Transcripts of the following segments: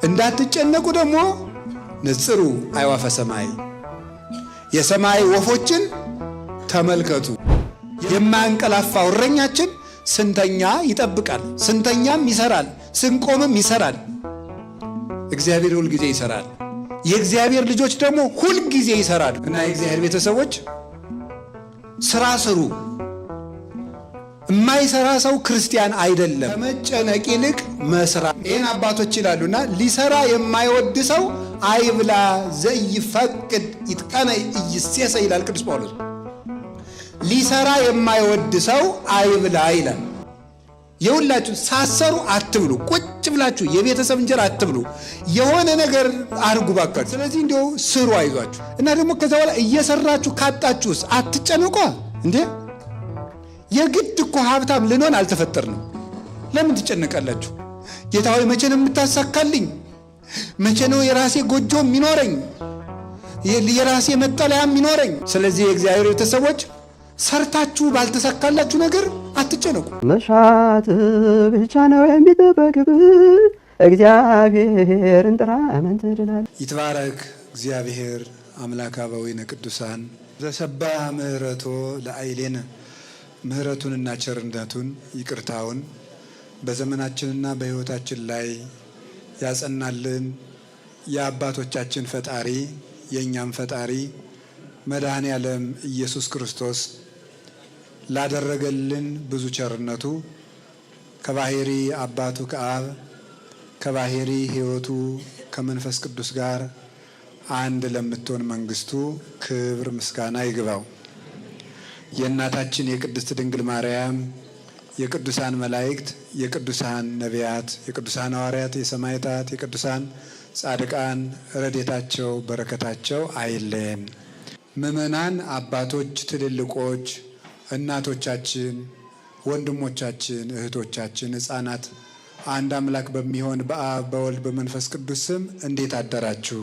እንዳትጨነቁ ደግሞ ንጽሩ አዕዋፈ ሰማይ የሰማይ ወፎችን ተመልከቱ። የማያንቀላፋው እረኛችን ስንተኛ ይጠብቃል፣ ስንተኛም ይሰራል፣ ስንቆምም ይሰራል። እግዚአብሔር ሁል ጊዜ ይሰራል። የእግዚአብሔር ልጆች ደግሞ ሁል ጊዜ ይሰራሉ። እና የእግዚአብሔር ቤተሰቦች ስራ ስሩ። የማይሰራ ሰው ክርስቲያን አይደለም። ከመጨነቅ ይልቅ መስራት። ይህን አባቶች ይላሉና ሊሰራ የማይወድ ሰው አይብላ ዘይፈቅድ ይጥቀነ ኢይሴሰ ይላል ቅዱስ ጳውሎስ። ሊሰራ የማይወድ ሰው አይብላ ይላል። የሁላችሁ ሳሰሩ አትብሉ፣ ቁጭ ብላችሁ የቤተሰብ እንጀራ አትብሉ፣ የሆነ ነገር አድርጉ ባካችሁ። ስለዚህ እንዲያው ስሩ፣ አይዟችሁ። እና ደግሞ ከዛ በኋላ እየሰራችሁ ካጣችሁስ አትጨነቁ እንዴ። የግድ እኮ ሀብታም ልንሆን አልተፈጠርንም። ለምን ትጨነቃላችሁ? ጌታ ሆይ መቼ ነው የምታሳካልኝ? መቼ ነው የራሴ ጎጆ የሚኖረኝ? የራሴ መጠለያ የሚኖረኝ? ስለዚህ የእግዚአብሔር ቤተሰቦች ሰርታችሁ ባልተሳካላችሁ ነገር አትጨነቁ። መሻት ብቻ ነው የሚጠበቅብህ፣ እግዚአብሔርን ጥራ አመን ትድናለህ። ይትባረክ እግዚአብሔር አምላከ አበዊነ ቅዱሳን ዘሰብሐ ምሕረቶ ለአይሌነ። ምሕረቱንና ቸርነቱን ይቅርታውን በዘመናችንና በሕይወታችን ላይ ያጸናልን የአባቶቻችን ፈጣሪ የእኛም ፈጣሪ መድኃኔ ዓለም ኢየሱስ ክርስቶስ ላደረገልን ብዙ ቸርነቱ ከባሕሪ አባቱ ከአብ ከባሕሪ ሕይወቱ ከመንፈስ ቅዱስ ጋር አንድ ለምትሆን መንግስቱ ክብር ምስጋና ይግባው። የእናታችን የቅድስት ድንግል ማርያም የቅዱሳን መላእክት የቅዱሳን ነቢያት የቅዱሳን ሐዋርያት የሰማዕታት የቅዱሳን ጻድቃን ረድኤታቸው በረከታቸው አይለየን። ምእመናን አባቶች፣ ትልልቆች፣ እናቶቻችን፣ ወንድሞቻችን፣ እህቶቻችን፣ ሕፃናት አንድ አምላክ በሚሆን በአብ በወልድ በመንፈስ ቅዱስ ስም እንዴት አደራችሁ?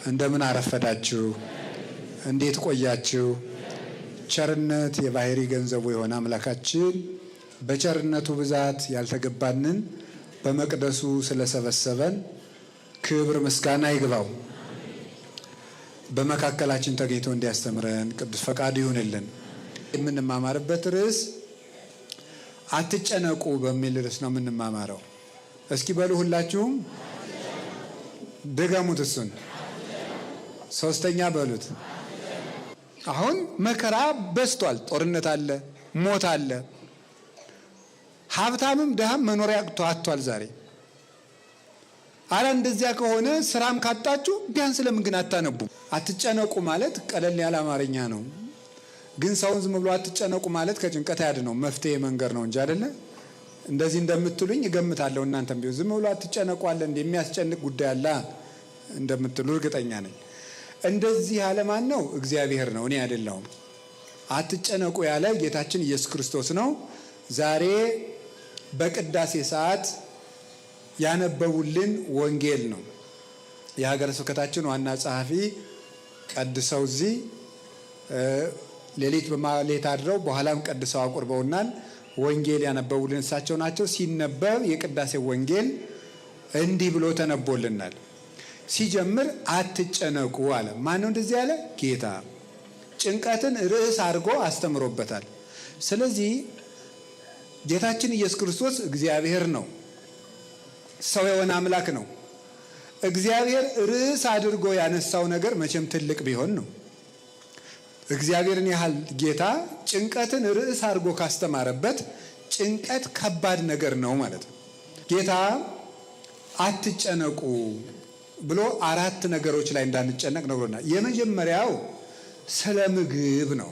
እንደምን አረፈዳችሁ? እንዴት ቆያችሁ? ቸርነት የባሕሪ ገንዘቡ የሆነ አምላካችን በቸርነቱ ብዛት ያልተገባንን በመቅደሱ ስለሰበሰበን ክብር ምስጋና ይግባው። በመካከላችን ተገኝቶ እንዲያስተምረን ቅዱስ ፈቃዱ ይሁንልን። የምንማማርበት ርዕስ አትጨነቁ በሚል ርዕስ ነው የምንማማረው። እስኪ በሉ ሁላችሁም ድገሙት። እሱን ሶስተኛ በሉት። አሁን መከራ በዝቷል። ጦርነት አለ፣ ሞት አለ። ሀብታምም ድሃም መኖሪያ አጥቷል ዛሬ። አረ እንደዚያ ከሆነ ስራም ካጣችሁ ቢያንስ ለምን ግን አታነቡ? አትጨነቁ ማለት ቀለል ያለ አማርኛ ነው። ግን ሰውን ዝም ብሎ አትጨነቁ ማለት ከጭንቀት ያድነው መፍትሄ መንገድ ነው እንጂ አይደለ? እንደዚህ እንደምትሉኝ እገምታለሁ። እናንተም ቢሆን ዝም ብሎ አትጨነቁ አለ እንደ የሚያስጨንቅ ጉዳይ አለ እንደምትሉ እርግጠኛ ነኝ። እንደዚህ ያለ ማን ነው? እግዚአብሔር ነው፣ እኔ አይደለሁም። አትጨነቁ ያለ ጌታችን ኢየሱስ ክርስቶስ ነው። ዛሬ በቅዳሴ ሰዓት ያነበቡልን ወንጌል ነው። የሀገረ ስብከታችን ዋና ጸሐፊ ቀድሰው እዚህ ሌሊት በማሌት አድረው በኋላም ቀድሰው አቁርበውናል። ወንጌል ያነበቡልን እሳቸው ናቸው። ሲነበብ የቅዳሴ ወንጌል እንዲህ ብሎ ተነቦልናል። ሲጀምር አትጨነቁ አለ። ማን ነው እንደዚህ ያለ? ጌታ። ጭንቀትን ርዕስ አድርጎ አስተምሮበታል። ስለዚህ ጌታችን ኢየሱስ ክርስቶስ እግዚአብሔር ነው፣ ሰው የሆነ አምላክ ነው። እግዚአብሔር ርዕስ አድርጎ ያነሳው ነገር መቼም ትልቅ ቢሆን ነው። እግዚአብሔርን ያህል ጌታ ጭንቀትን ርዕስ አድርጎ ካስተማረበት ጭንቀት ከባድ ነገር ነው ማለት ነው። ጌታ አትጨነቁ ብሎ አራት ነገሮች ላይ እንዳንጨነቅ ነግሮናል። የመጀመሪያው ስለ ምግብ ነው።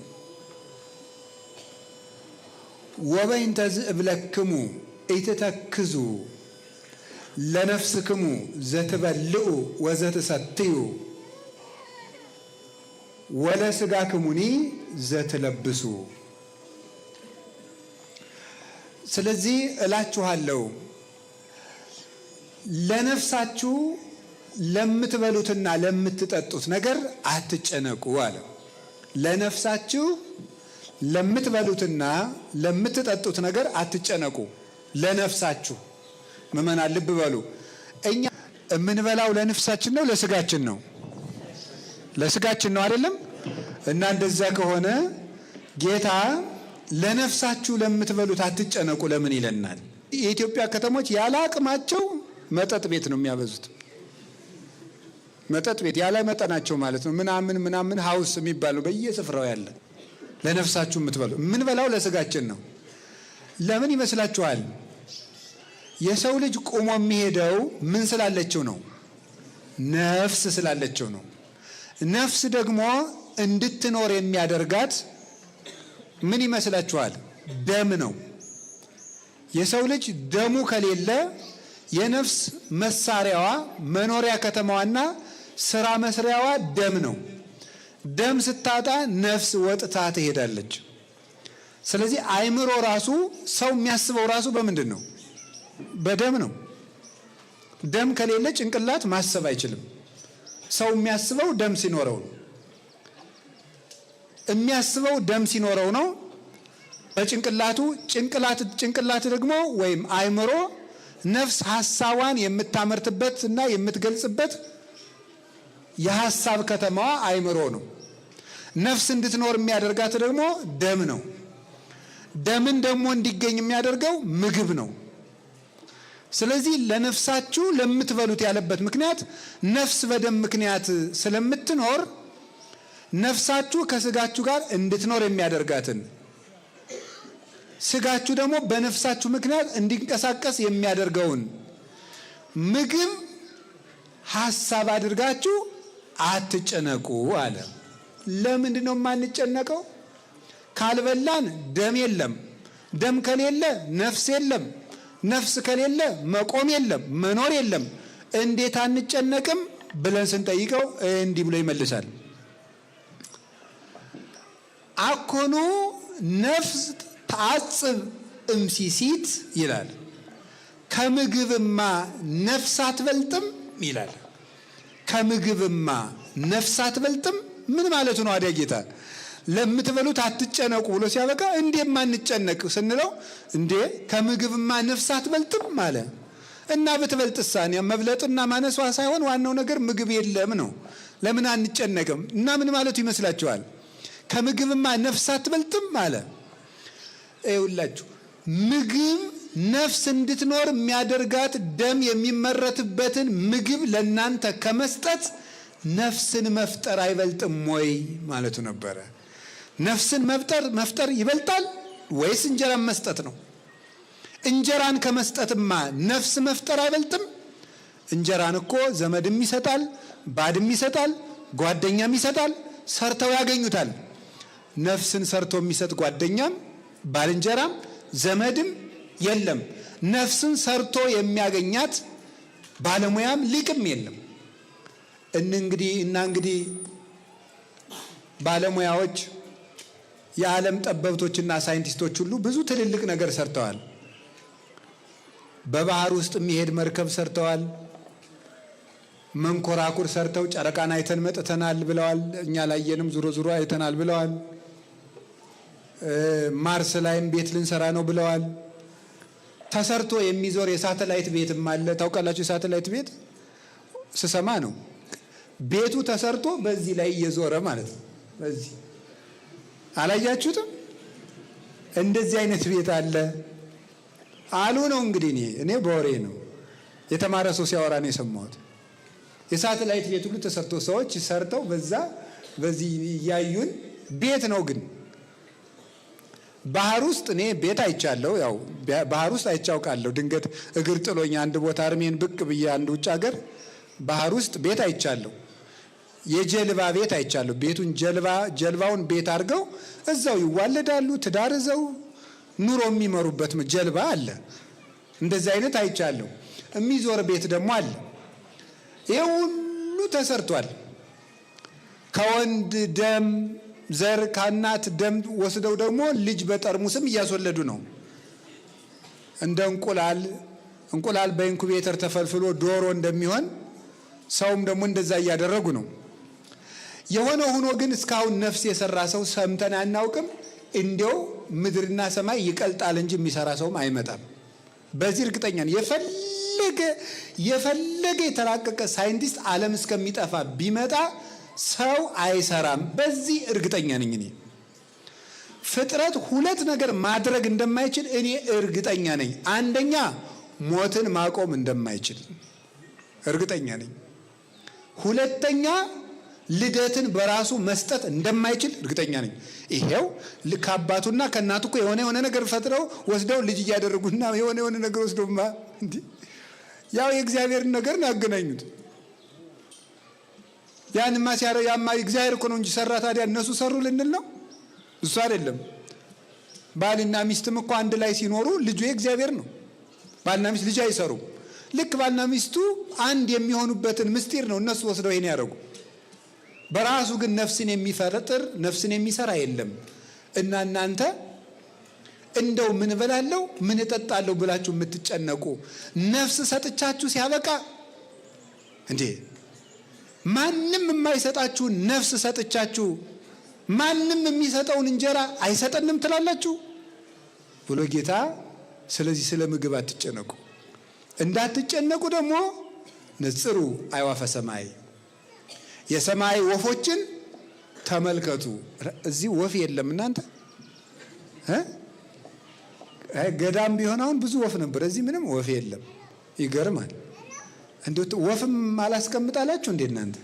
ወበይንተ ዝእብለክሙ ኢትተክዙ ለነፍስክሙ ዘትበልዑ ወዘትሰትዩ ወለስጋክሙኒ ዘትለብሱ። ስለዚህ እላችኋለሁ ለነፍሳችሁ ለምትበሉትና ለምትጠጡት ነገር አትጨነቁ አለ። ለነፍሳችሁ ለምትበሉትና ለምትጠጡት ነገር አትጨነቁ። ለነፍሳችሁ ምእመናን ልብ በሉ። እኛ የምንበላው ለነፍሳችን ነው ለስጋችን ነው? ለስጋችን ነው አይደለም? እና እንደዛ ከሆነ ጌታ ለነፍሳችሁ ለምትበሉት አትጨነቁ ለምን ይለናል? የኢትዮጵያ ከተሞች ያለ አቅማቸው መጠጥ ቤት ነው የሚያበዙት። መጠጥ ቤት ያለ መጠናቸው ማለት ነው። ምናምን ሀውስ የሚባለው በየስፍራው ያለ ለነፍሳችሁ የምትበሉ። የምንበላው ለስጋችን ነው። ለምን ይመስላችኋል? የሰው ልጅ ቆሞ የሚሄደው ምን ስላለችው ነው? ነፍስ ስላለችው ነው። ነፍስ ደግሞ እንድትኖር የሚያደርጋት ምን ይመስላችኋል? ደም ነው። የሰው ልጅ ደሙ ከሌለ የነፍስ መሳሪያዋ መኖሪያ ከተማዋና ስራ መስሪያዋ ደም ነው። ደም ስታጣ ነፍስ ወጥታ ትሄዳለች። ስለዚህ አእምሮ ራሱ ሰው የሚያስበው ራሱ በምንድን ነው? በደም ነው። ደም ከሌለ ጭንቅላት ማሰብ አይችልም። ሰው የሚያስበው ደም ሲኖረው ነው። የሚያስበው ደም ሲኖረው ነው። በጭንቅላቱ ጭንቅላት ደግሞ ወይም አእምሮ ነፍስ ሐሳቧን የምታመርትበት እና የምትገልጽበት የሐሳብ ከተማዋ አእምሮ ነው። ነፍስ እንድትኖር የሚያደርጋት ደግሞ ደም ነው። ደምን ደግሞ እንዲገኝ የሚያደርገው ምግብ ነው። ስለዚህ ለነፍሳችሁ ለምትበሉት ያለበት ምክንያት ነፍስ በደም ምክንያት ስለምትኖር ነፍሳችሁ ከስጋችሁ ጋር እንድትኖር የሚያደርጋትን ስጋችሁ ደግሞ በነፍሳችሁ ምክንያት እንዲንቀሳቀስ የሚያደርገውን ምግብ ሐሳብ አድርጋችሁ አትጨነቁ አለ። ለምንድን ነው የማንጨነቀው? ካልበላን ደም የለም። ደም ከሌለ ነፍስ የለም። ነፍስ ከሌለ መቆም የለም፣ መኖር የለም። እንዴት አንጨነቅም ብለን ስንጠይቀው እንዲህ ብሎ ይመልሳል። አኮኑ ነፍስ ተአጽብ እምሲሲት ይላል። ከምግብማ ነፍስ አትበልጥም ይላል። ከምግብማ ነፍስ አትበልጥም ምን ማለቱ ነው? አዲያ ጌታ ለምትበሉት አትጨነቁ ብሎ ሲያበቃ እንዴ ማንጨነቅ ስንለው እንዴ ከምግብማ ነፍስ አትበልጥም አለ። እና ብትበልጥሳ መብለጥና ማነሷ ሳይሆን ዋናው ነገር ምግብ የለም ነው። ለምን አንጨነቅም? እና ምን ማለቱ ይመስላችኋል? ከምግብማ ነፍስ አትበልጥም አለ። ይኸውላችሁ ምግብ ነፍስ እንድትኖር የሚያደርጋት ደም የሚመረትበትን ምግብ ለናንተ ከመስጠት ነፍስን መፍጠር አይበልጥም ወይ ማለቱ ነበረ። ነፍስን መፍጠር ይበልጣል ወይስ እንጀራን መስጠት ነው? እንጀራን ከመስጠትማ ነፍስ መፍጠር አይበልጥም? እንጀራን እኮ ዘመድም ይሰጣል፣ ባድም ይሰጣል፣ ጓደኛም ይሰጣል፣ ሰርተው ያገኙታል። ነፍስን ሰርቶ የሚሰጥ ጓደኛም ባልንጀራም ዘመድም የለም። ነፍስን ሰርቶ የሚያገኛት ባለሙያም ሊቅም የለም። እንግዲህ ባለሙያዎች የዓለም ጠበብቶችና ሳይንቲስቶች ሁሉ ብዙ ትልልቅ ነገር ሰርተዋል። በባህር ውስጥ የሚሄድ መርከብ ሰርተዋል። መንኮራኩር ሰርተው ጨረቃን አይተን መጥተናል ብለዋል። እኛ ላየንም ዙሮ አይተናል ብለዋል። ማርስ ላይም ቤት ልንሰራ ነው ብለዋል። ተሰርቶ የሚዞር የሳተላይት ቤትም አለ። ታውቃላችሁ? የሳተላይት ቤት ስሰማ ነው ቤቱ ተሰርቶ በዚህ ላይ እየዞረ ማለት ነው። በዚህ አላያችሁትም? እንደዚህ አይነት ቤት አለ አሉ ነው እንግዲህ። እኔ በወሬ ነው የተማረ ሰው ሲያወራ ነው የሰማሁት። የሳተላይት ቤት ሁሉ ተሰርቶ ሰዎች ሰርተው በዚህ እያዩን ቤት ነው። ግን ባህር ውስጥ እኔ ቤት አይቻለሁ። ያው ባህር ውስጥ አይቻውቃለሁ። ድንገት እግር ጥሎኝ አንድ ቦታ አርሜን ብቅ ብዬ አንድ ውጭ ሀገር ባህር ውስጥ ቤት አይቻለሁ። የጀልባ ቤት አይቻለሁ። ቤቱን ጀልባውን ቤት አድርገው እዛው ይዋለዳሉ። ትዳር እዛው ኑሮ የሚመሩበት ጀልባ አለ። እንደዚህ አይነት አይቻለሁ። የሚዞር ቤት ደግሞ አለ። ይሄ ሁሉ ተሰርቷል። ከወንድ ደም ዘር ከእናት ደም ወስደው ደግሞ ልጅ በጠርሙስም እያስወለዱ ነው። እንደ እንቁላል በኢንኩቤተር ተፈልፍሎ ዶሮ እንደሚሆን ሰውም ደግሞ እንደዛ እያደረጉ ነው። የሆነ ሆኖ ግን እስካሁን ነፍስ የሰራ ሰው ሰምተን አናውቅም። እንዲያው ምድርና ሰማይ ይቀልጣል እንጂ የሚሰራ ሰውም አይመጣም። በዚህ እርግጠኛ ነኝ። የፈለገ የተራቀቀ ሳይንቲስት ዓለም እስከሚጠፋ ቢመጣ ሰው አይሰራም። በዚህ እርግጠኛ ነኝ እኔ። ፍጥረት ሁለት ነገር ማድረግ እንደማይችል እኔ እርግጠኛ ነኝ። አንደኛ ሞትን ማቆም እንደማይችል እርግጠኛ ነኝ። ሁለተኛ ልደትን በራሱ መስጠት እንደማይችል እርግጠኛ ነኝ። ይሄው ከአባቱና ከእናቱ እኮ የሆነ ነገር ፈጥረው ወስደው ልጅ እያደረጉና የሆነ ነገር ወስደውማ እንዴ ያው የእግዚአብሔርን ነገር ነው ያገናኙት። ያንማ ያማ እግዚአብሔር እኮ ነው እንጂ ሰራ። ታዲያ እነሱ ሰሩ ልንል ነው? እሱ አይደለም። ባልና ሚስትም እኮ አንድ ላይ ሲኖሩ ልጁ የእግዚአብሔር ነው። ባልና ሚስት ልጅ አይሰሩም። ልክ ባልና ሚስቱ አንድ የሚሆኑበትን ምስጢር ነው እነሱ ወስደው ይሄን ያደረጉ። በራሱ ግን ነፍስን የሚፈጥር ነፍስን የሚሰራ የለም። እና እናንተ እንደው ምን እበላለሁ ምን እጠጣለሁ ብላችሁ የምትጨነቁ ነፍስ ሰጥቻችሁ ሲያበቃ እንዴ ማንም የማይሰጣችሁ ነፍስ ሰጥቻችሁ ማንም የሚሰጠውን እንጀራ አይሰጠንም ትላላችሁ ብሎ ጌታ። ስለዚህ ስለ ምግብ አትጨነቁ። እንዳትጨነቁ ደግሞ ንጽሩ አዕዋፈ ሰማይ፣ የሰማይ ወፎችን ተመልከቱ። እዚህ ወፍ የለም እናንተ ገዳም ቢሆን አሁን ብዙ ወፍ ነበር። እዚህ ምንም ወፍ የለም። ይገርማል። እንዴት ወፍም አላስቀምጣላችሁ እንዴ እናንተ?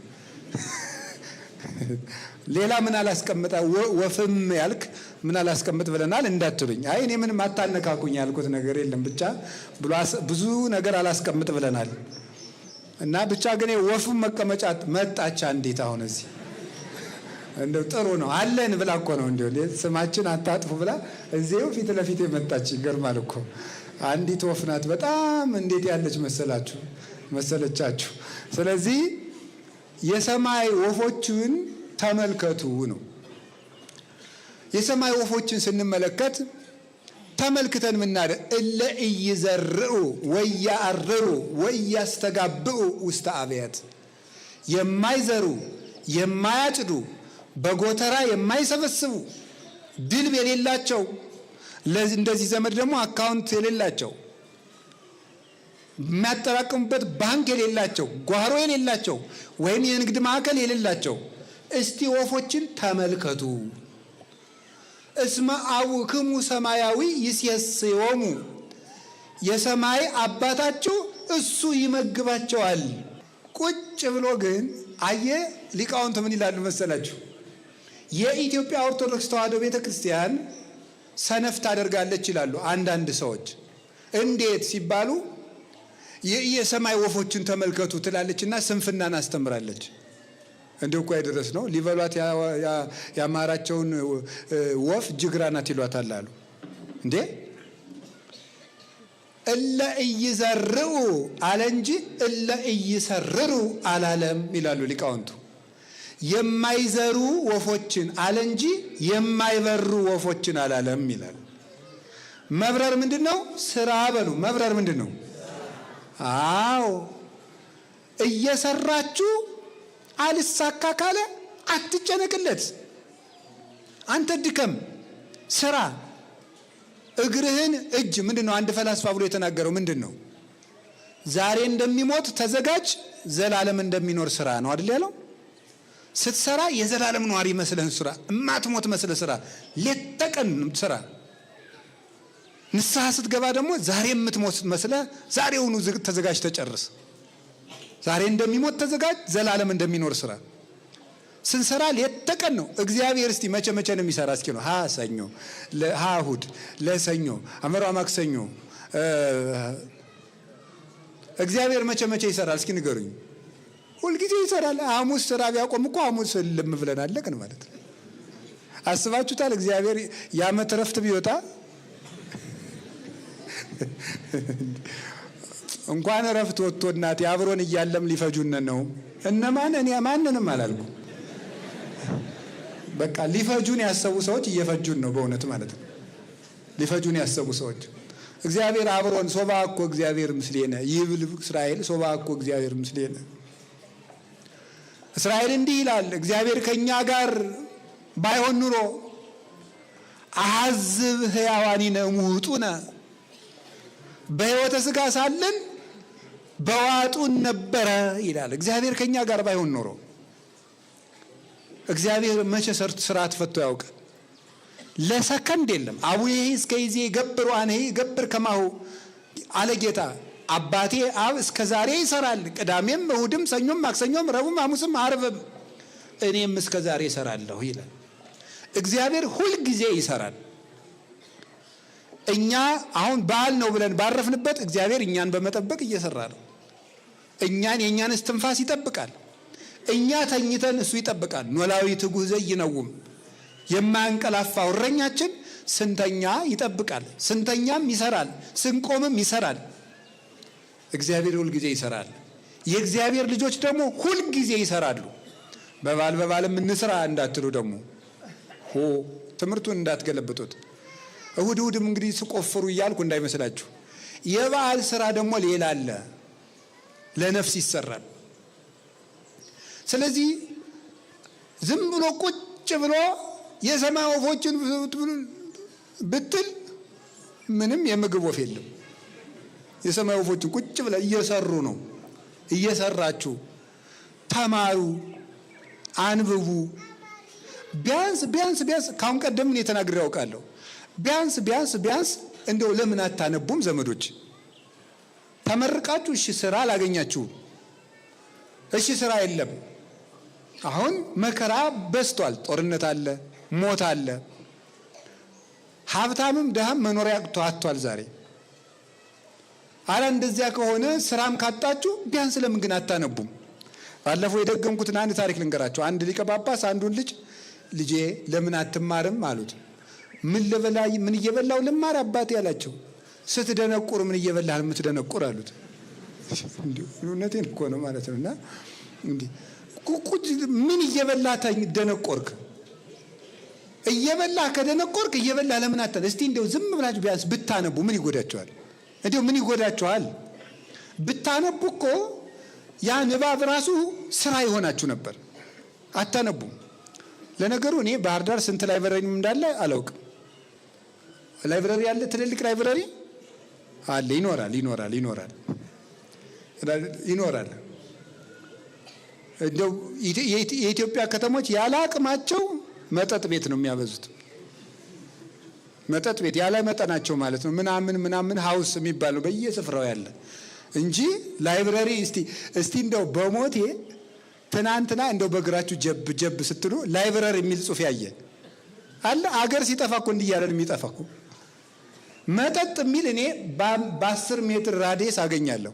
ሌላ ምን አላስቀምጣ ወፍም ያልክ ምን አላስቀምጥ ብለናል እንዳትሉኝ። አይ እኔ ምንም አታነካኩኝ ያልኩት ነገር የለም። ብቻ ብዙ ነገር አላስቀምጥ ብለናል እና ብቻ ግን ወፍም መቀመጫ መጣቻ። እንዴት አሁን እዚህ እንደው ጥሩ ነው አለን ብላ እኮ ነው እንደው ስማችን አታጥፉ ብላ እዚህው ፊት ለፊት የመጣች። ይገርማል እኮ አንዲት ወፍ ናት። በጣም እንዴት ያለች መሰለቻችሁ። ስለዚህ የሰማይ ወፎችን ተመልከቱ ነው። የሰማይ ወፎችን ስንመለከት ተመልክተን ምናደ እለ ኢይዘርኡ ወያአርሩ ወያስተጋብኡ ውስተ አብያት፣ የማይዘሩ የማያጭዱ በጎተራ የማይሰበስቡ ድልብ የሌላቸው እንደዚህ ዘመድ ደግሞ አካውንት የሌላቸው የሚያጠራቅሙበት ባንክ የሌላቸው ጓሮ የሌላቸው ወይም የንግድ ማዕከል የሌላቸው እስቲ ወፎችን ተመልከቱ። እስመ አቡክሙ ሰማያዊ ይሴስዮሙ፣ የሰማይ አባታችሁ እሱ ይመግባቸዋል። ቁጭ ብሎ ግን አየ ሊቃውንት ምን ይላሉ መሰላችሁ? የኢትዮጵያ ኦርቶዶክስ ተዋሕዶ ቤተክርስቲያን ሰነፍ ታደርጋለች ይላሉ አንዳንድ ሰዎች። እንዴት ሲባሉ የሰማይ ወፎችን ተመልከቱ ትላለችና ስንፍናን አስተምራለች። እንደው እኮ አይደረስ ነው ሊበሏት ያማራቸውን ወፍ ጅግራ ናት ይሏታል አሉ። እንዴ እለ ኢይዘርኡ አለ እንጂ እለ ኢይሰርሩ አላለም ይላሉ ሊቃውንቱ። የማይዘሩ ወፎችን አለ እንጂ የማይበሩ ወፎችን አላለም ይላሉ። መብረር ምንድነው? ስራ በሉ። መብረር ምንድነው? አዎ እየሰራችሁ አልሳካ ካለ አትጨነቅለት። አንተ ድከም፣ ስራ። እግርህን እጅ ምንድነው? አንድ ፈላስፋ ብሎ የተናገረው ምንድነው? ዛሬ እንደሚሞት ተዘጋጅ፣ ዘላለም እንደሚኖር ስራ ነው አይደል ያለው? ስትሰራ የዘላለም ኗሪ መስለህ ስራ፣ እማትሞት መስለህ ስራ፣ ሌት ተቀን ስራ። ንስሐ ስትገባ ደግሞ ዛሬ የምትሞት መስለህ ዛሬውኑ ተዘጋጅ፣ ተጨርስ። ዛሬ እንደሚሞት ተዘጋጅ፣ ዘላለም እንደሚኖር ስራ። ስንሰራ ሌት ተቀን ነው። እግዚአብሔር እስቲ መቼ ነው የሚሰራ? እስኪ ነው ሰኞ፣ እሑድ፣ ለሰኞ፣ አመራ፣ ማክሰኞ እግዚአብሔር መቼ ይሰራል? እስኪ ንገሩኝ። ሁልጊዜ ይሰራል። ሐሙስ ስራ ቢያቆም እኮ ሐሙስ ልም ብለን አለቅን ማለት ነው። አስባችሁታል? እግዚአብሔር የዓመት እረፍት ቢወጣ እንኳን እረፍት ወጥቶ እናቴ አብሮን እያለም ሊፈጁን ነው። እነማን? እኔ ማንንም አላልኩ። በቃ ሊፈጁን ያሰቡ ሰዎች እየፈጁን ነው በእውነት ማለት ነው። ሊፈጁን ያሰቡ ሰዎች እግዚአብሔር አብሮን ሶባ እኮ እግዚአብሔር ምስሌነ ይብል እስራኤል ሶባ እኮ እግዚአብሔር ምስሌነ። እስራኤል እንዲህ ይላል፣ እግዚአብሔር ከኛ ጋር ባይሆን ኑሮ አሐዝብ ሕያዋኒነ ሙጡነ፣ በሕይወተ ሥጋ ሳለን በዋጡን ነበረ ይላል። እግዚአብሔር ከኛ ጋር ባይሆን ኖሮ እግዚአብሔር መቼ ስርዓት ፈቶ ያውቃል? ለሰከንድ የለም። አቡዬ እስከ ይዜ ገብር ዋኔ ገብር ከማሁ አለ ጌታ። አባቴ አብ እስከ ዛሬ ይሰራል፣ ቅዳሜም እሁድም ሰኞም ማክሰኞም ረቡዕም ሐሙስም ዓርብም እኔም እስከ ዛሬ ይሰራለሁ ይላል። እግዚአብሔር ሁል ጊዜ ይሰራል። እኛ አሁን በዓል ነው ብለን ባረፍንበት እግዚአብሔር እኛን በመጠበቅ እየሰራ ነው። እኛን የእኛን እስትንፋስ ይጠብቃል። እኛ ተኝተን እሱ ይጠብቃል። ኖላዊ ትጉህ ዘይነውም የማያንቀላፋው እረኛችን ስንተኛ ይጠብቃል፣ ስንተኛም ይሰራል፣ ስንቆምም ይሰራል። እግዚአብሔር ሁል ጊዜ ይሰራል። የእግዚአብሔር ልጆች ደግሞ ሁል ጊዜ ይሰራሉ። በባልም እንስራ እንዳትሉ ደግሞ ትምህርቱን እንዳትገለብጡት። እሁድም እንግዲህ ስቆፍሩ እያልኩ እንዳይመስላችሁ። የበዓል ስራ ደግሞ ሌላ አለ፣ ለነፍስ ይሰራል። ስለዚህ ዝም ብሎ ቁጭ ብሎ የሰማይ ወፎችን ብትል ምንም የምግብ ወፍ የለም። የሰማይ ወፎችን ቁጭ ብለ እየሰሩ ነው። እየሰራችሁ ተማሩ፣ አንብቡ። ቢያንስ ካሁን ቀደም እኔ ተናግሬ ያውቃለሁ። ቢያንስ እንደው ለምን አታነቡም ዘመዶች? ተመርቃችሁ እሺ ስራ አላገኛችሁም፣ እሺ ስራ የለም። አሁን መከራ በዝቷል። ጦርነት አለ፣ ሞት አለ። ሀብታምም ድሃም መኖሪያ አጥቷል ዛሬ። አላ እንደዚያ ከሆነ ስራም ካጣችሁ ቢያንስ ለምን ግን አታነቡም? ባለፈው የደገምኩትን አንድ ታሪክ ልንገራቸው። አንድ ሊቀ ጳጳስ አንዱን ልጄ ለምን አትማርም አሉት። ምን እየበላው ልማር አባቴ አላቸው። ስትደነቁር ምን እየበላህ የምትደነቁር አሉት። እውነቴን እኮ ነው ማለት ነውና እንዲህ ምን እየበላህ ደነቆርክ? እየበላህ ከደነቆርክ እየበላህ ለምን አታል? እስቲ እንደው ዝም ብላችሁ ቢያንስ ብታነቡ ምን ይጎዳችኋል? እንደው ምን ይጎዳችኋል? ብታነቡ እኮ ያ ንባብ ራሱ ስራ ይሆናችሁ ነበር። አታነቡም። ለነገሩ እኔ ባህር ዳር ስንት ላይብረሪ እንዳለ አላውቅም። ላይብረሪ አለ፣ ትልልቅ ላይብረሪ አለ። ይኖራል። እንደው የኢትዮጵያ ከተሞች ያለ አቅማቸው መጠጥ ቤት ነው የሚያበዙት። መጠጥ ቤት ያለ መጠናቸው ማለት ነው። ምናምን ሀውስ የሚባለው በየስፍራው ያለ እንጂ ላይብረሪ እስቲ እንደው በሞቴ ትናንትና እንደው በእግራችሁ ጀብ ስትሉ ላይብረሪ የሚል ጽሑፍ ያየ አለ? አገር ሲጠፋ እኮ እንዲያለን የሚጠፋ እኮ መጠጥ የሚል እኔ በ10 ሜትር ራዲየስ አገኛለሁ፣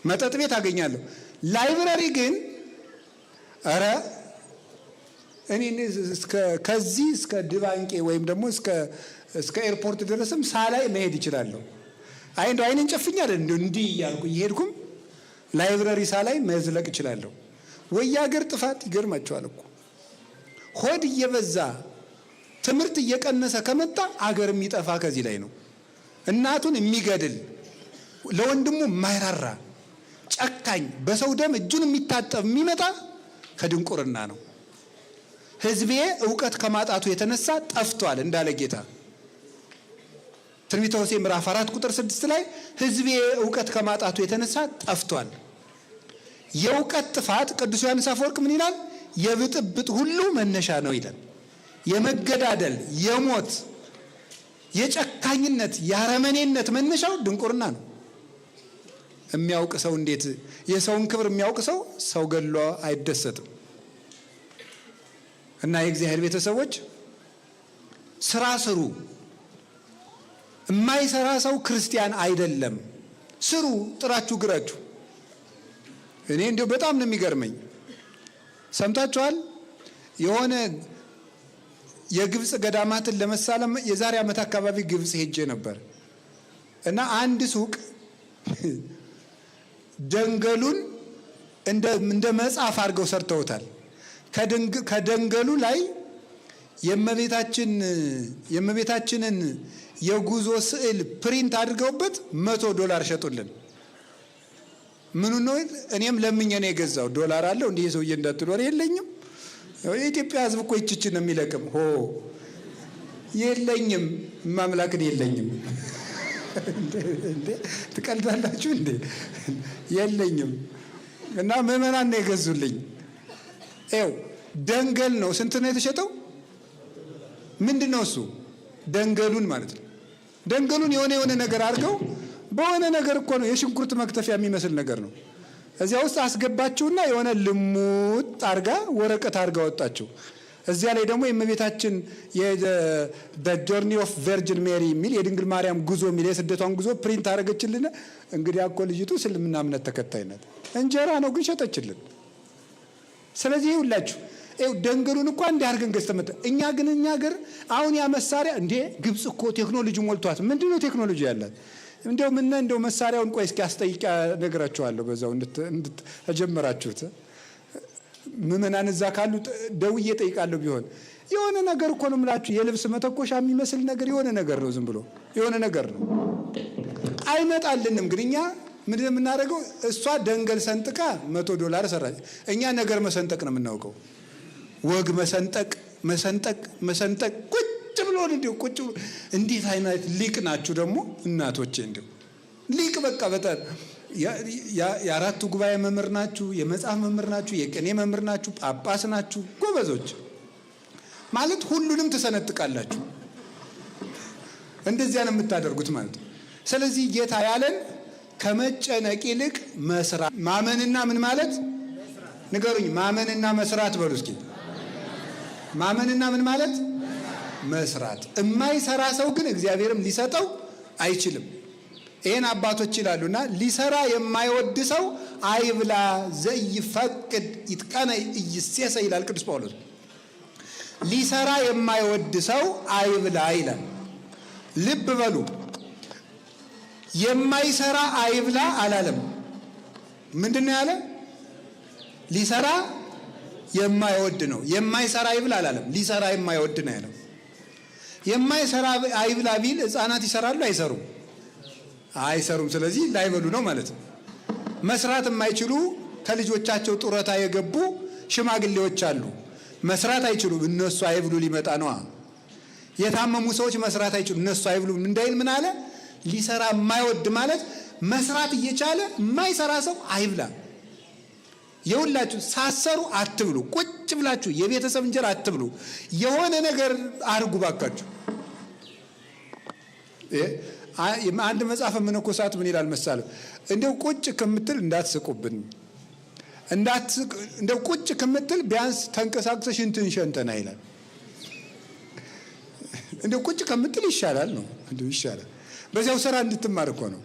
መጠጥ ቤት አገኛለሁ። ላይብረሪ ግን ኧረ እኔ ከዚህ እስከ ድባንቄ ወይም ደግሞ እስከ ኤርፖርት ድረስም ሳላይ መሄድ ይችላለሁ። እንደው አይኔን ጨፍኛ አይደል እንዲህ እያልኩ እየሄድኩም ላይብረሪ ሳላይ መዝለቅ እችላለሁ። ወያገር ጥፋት ይገርማቸዋል እኮ ሆድ እየበዛ ትምህርት እየቀነሰ ከመጣ አገር የሚጠፋ ከዚህ ላይ ነው። እናቱን የሚገድል ለወንድሙ የማይራራ ጨካኝ፣ በሰው ደም እጁን የሚታጠብ የሚመጣ ከድንቁርና ነው። ሕዝቤ እውቀት ከማጣቱ የተነሳ ጠፍቷል እንዳለ ጌታ ትንቢተ ሆሴዕ ምዕራፍ 4 ቁጥር 6 ላይ ሕዝቤ እውቀት ከማጣቱ የተነሳ ጠፍቷል። የእውቀት ጥፋት ቅዱስ ዮሐንስ አፈወርቅ ምን ይላል? የብጥብጥ ሁሉ መነሻ ነው ይላል። የመገዳደል፣ የሞት፣ የጨካኝነት፣ የአረመኔነት መነሻው ድንቁርና ነው። የሚያውቅ ሰው እንዴት የሰውን ክብር የሚያውቅ ሰው ገድሎ አይደሰትም። እና የእግዚአብሔር ቤተሰቦች ስራ ስሩ። የማይሰራ ሰው ክርስቲያን አይደለም። ስሩ፣ ጥራችሁ ግራችሁ። እኔ እንደው በጣም ነው የሚገርመኝ። ሰምታችኋል? የሆነ የግብፅ ገዳማትን ለመሳለም የዛሬ ዓመት አካባቢ ግብፅ ሄጄ ነበር እና አንድ ሱቅ ደንገሉን እንደ መጽሐፍ አድርገው ሰርተውታል። ከደንገሉ ላይ የእመቤታችንን የጉዞ ስዕል ፕሪንት አድርገውበት $100 ሸጡልን። ምኑ ነው? እኔም ለምኜ ነው የገዛው። ዶላር አለው እንዲህ ሰውዬ እንዳትኖር የለኝም። የኢትዮጵያ ሕዝብ እኮ ይችችን ነው የሚለቅም። የለኝም፣ ማምላክን የለኝም። እንዴ ትቀልዳላችሁ እንዴ? የለኝም። እና ምዕመናን ነው የገዙልኝ። ይኸው ደንገል ነው። ስንት ነው የተሸጠው? ምንድን ነው እሱ? ደንገሉን ማለት ነው። ደንገሉን የሆነ ነገር አድርገው በሆነ ነገር እኮ ነው፣ የሽንኩርት መክተፊያ የሚመስል ነገር ነው። እዚያ ውስጥ አስገባችሁና የሆነ ልሙጥ አርጋ ወረቀት አርጋ ወጣችሁ። እዚያ ላይ ደግሞ የእመቤታችን ጆርኒ ኦፍ ቨርጅን ሜሪ የሚል የድንግል ማርያም ጉዞ የሚል የስደቷን ጉዞ ፕሪንት አደረገችልን። እንግዲህ እኮ ልጅቱ እስልምና እምነት ተከታይ ናት። እንጀራ ነው ግን ሸጠችልን። ስለዚህ ይኸውላችሁ ደንገሉን እኮ እንዲህ አድርገን ገዝተመጣ። እኛ ሀገር አሁን ያ መሳሪያ እንዴ ግብጽ እኮ ቴክኖሎጂ ሞልቷት። ምንድነው ቴክኖሎጂ ያላት? እንደው መሳሪያውን ቆይ እስኪ አስጠይቃ ነገራችኋለሁ። በዛው እንድትጀምራችሁት ምዕመናን እዛ ካሉ ደውዬ ጠይቃለሁ። ቢሆን የሆነ ነገር እኮ ነው የምላችሁ፣ የልብስ መተኮሻ የሚመስል ነገር የሆነ ነገር ነው። ዝም ብሎ የሆነ ነገር ነው፣ አይመጣልንም። ግን እኛ ምንድን ነው የምናደርገው? እሷ ደንገል ሰንጥቃ $100 ሰራች። እኛ ነገር መሰንጠቅ ነው የምናውቀው። ወግ መሰንጠቅ ቁጭ ብሎ እንዲሁ ቁጭ ብሎ። እንዴት አይነት ሊቅ ናችሁ ደግሞ እናቶቼ! እንዲሁ ሊቅ በቃ በጣም የአራቱ ጉባኤ መምህር ናችሁ፣ የመጽሐፍ መምህር ናችሁ፣ የቅኔ መምህር ናችሁ፣ ጳጳስ ናችሁ፣ ጎበዞች ማለት ሁሉንም ትሰነጥቃላችሁ። እንደዚያ ነው የምታደርጉት ማለት ነው። ስለዚህ ጌታ ያለን ከመጨነቅ ይልቅ መስራት። ማመንና ምን ማለት ንገሩኝ? ማመንና መስራት በሉ እስኪ። ማመንና ምን ማለት? መስራት። የማይሰራ ሰው ግን እግዚአብሔርም ሊሰጠው አይችልም። ይሄን አባቶች ይላሉና ሊሰራ የማይወድ ሰው አይብላ ዘይፈቅድ ይትቀነይ ኢይሴሰ ይላል ቅዱስ ጳውሎስ። ሊሰራ የማይወድ ሰው አይብላ ይላል። ልብ በሉ፣ የማይሰራ አይብላ አላለም። ምንድነው ያለ? ሊሰራ የማይወድ ነው። የማይሰራ አይብላ አላለም። ሊሰራ የማይወድ ነው ያለው። የማይሰራ አይብላ ቢል ሕፃናት ይሰራሉ? አይሰሩም? አይሰሩም። ስለዚህ ላይበሉ ነው ማለት ነው። መስራት የማይችሉ ከልጆቻቸው ጡረታ የገቡ ሽማግሌዎች አሉ። መስራት አይችሉም። እነሱ አይብሉ ሊመጣ ነው። የታመሙ ሰዎች መስራት አይችሉም። እነሱ አይብሉ እንዳይል ምን አለ? ሊሰራ የማይወድ ማለት መስራት እየቻለ የማይሰራ ሰው አይብላ። የሁላችሁ ሳሰሩ አትብሉ። ቁጭ ብላችሁ የቤተሰብ እንጀራ አትብሉ። የሆነ ነገር አድርጉ ባካችሁ። አንድ መጽሐፍ መነኮሳት ምን ይላል መሳለ? እንደው ቁጭ ከምትል እንዳትስቁብን፣ እንደው ቁጭ ከምትል ቢያንስ ተንቀሳቅሰሽ እንትን ሸንተና ይላል። እንደው ቁጭ ከምትል ይሻላል ነው። እንደው ይሻላል። በዚያው ስራ እንድትማር እኮ ነው።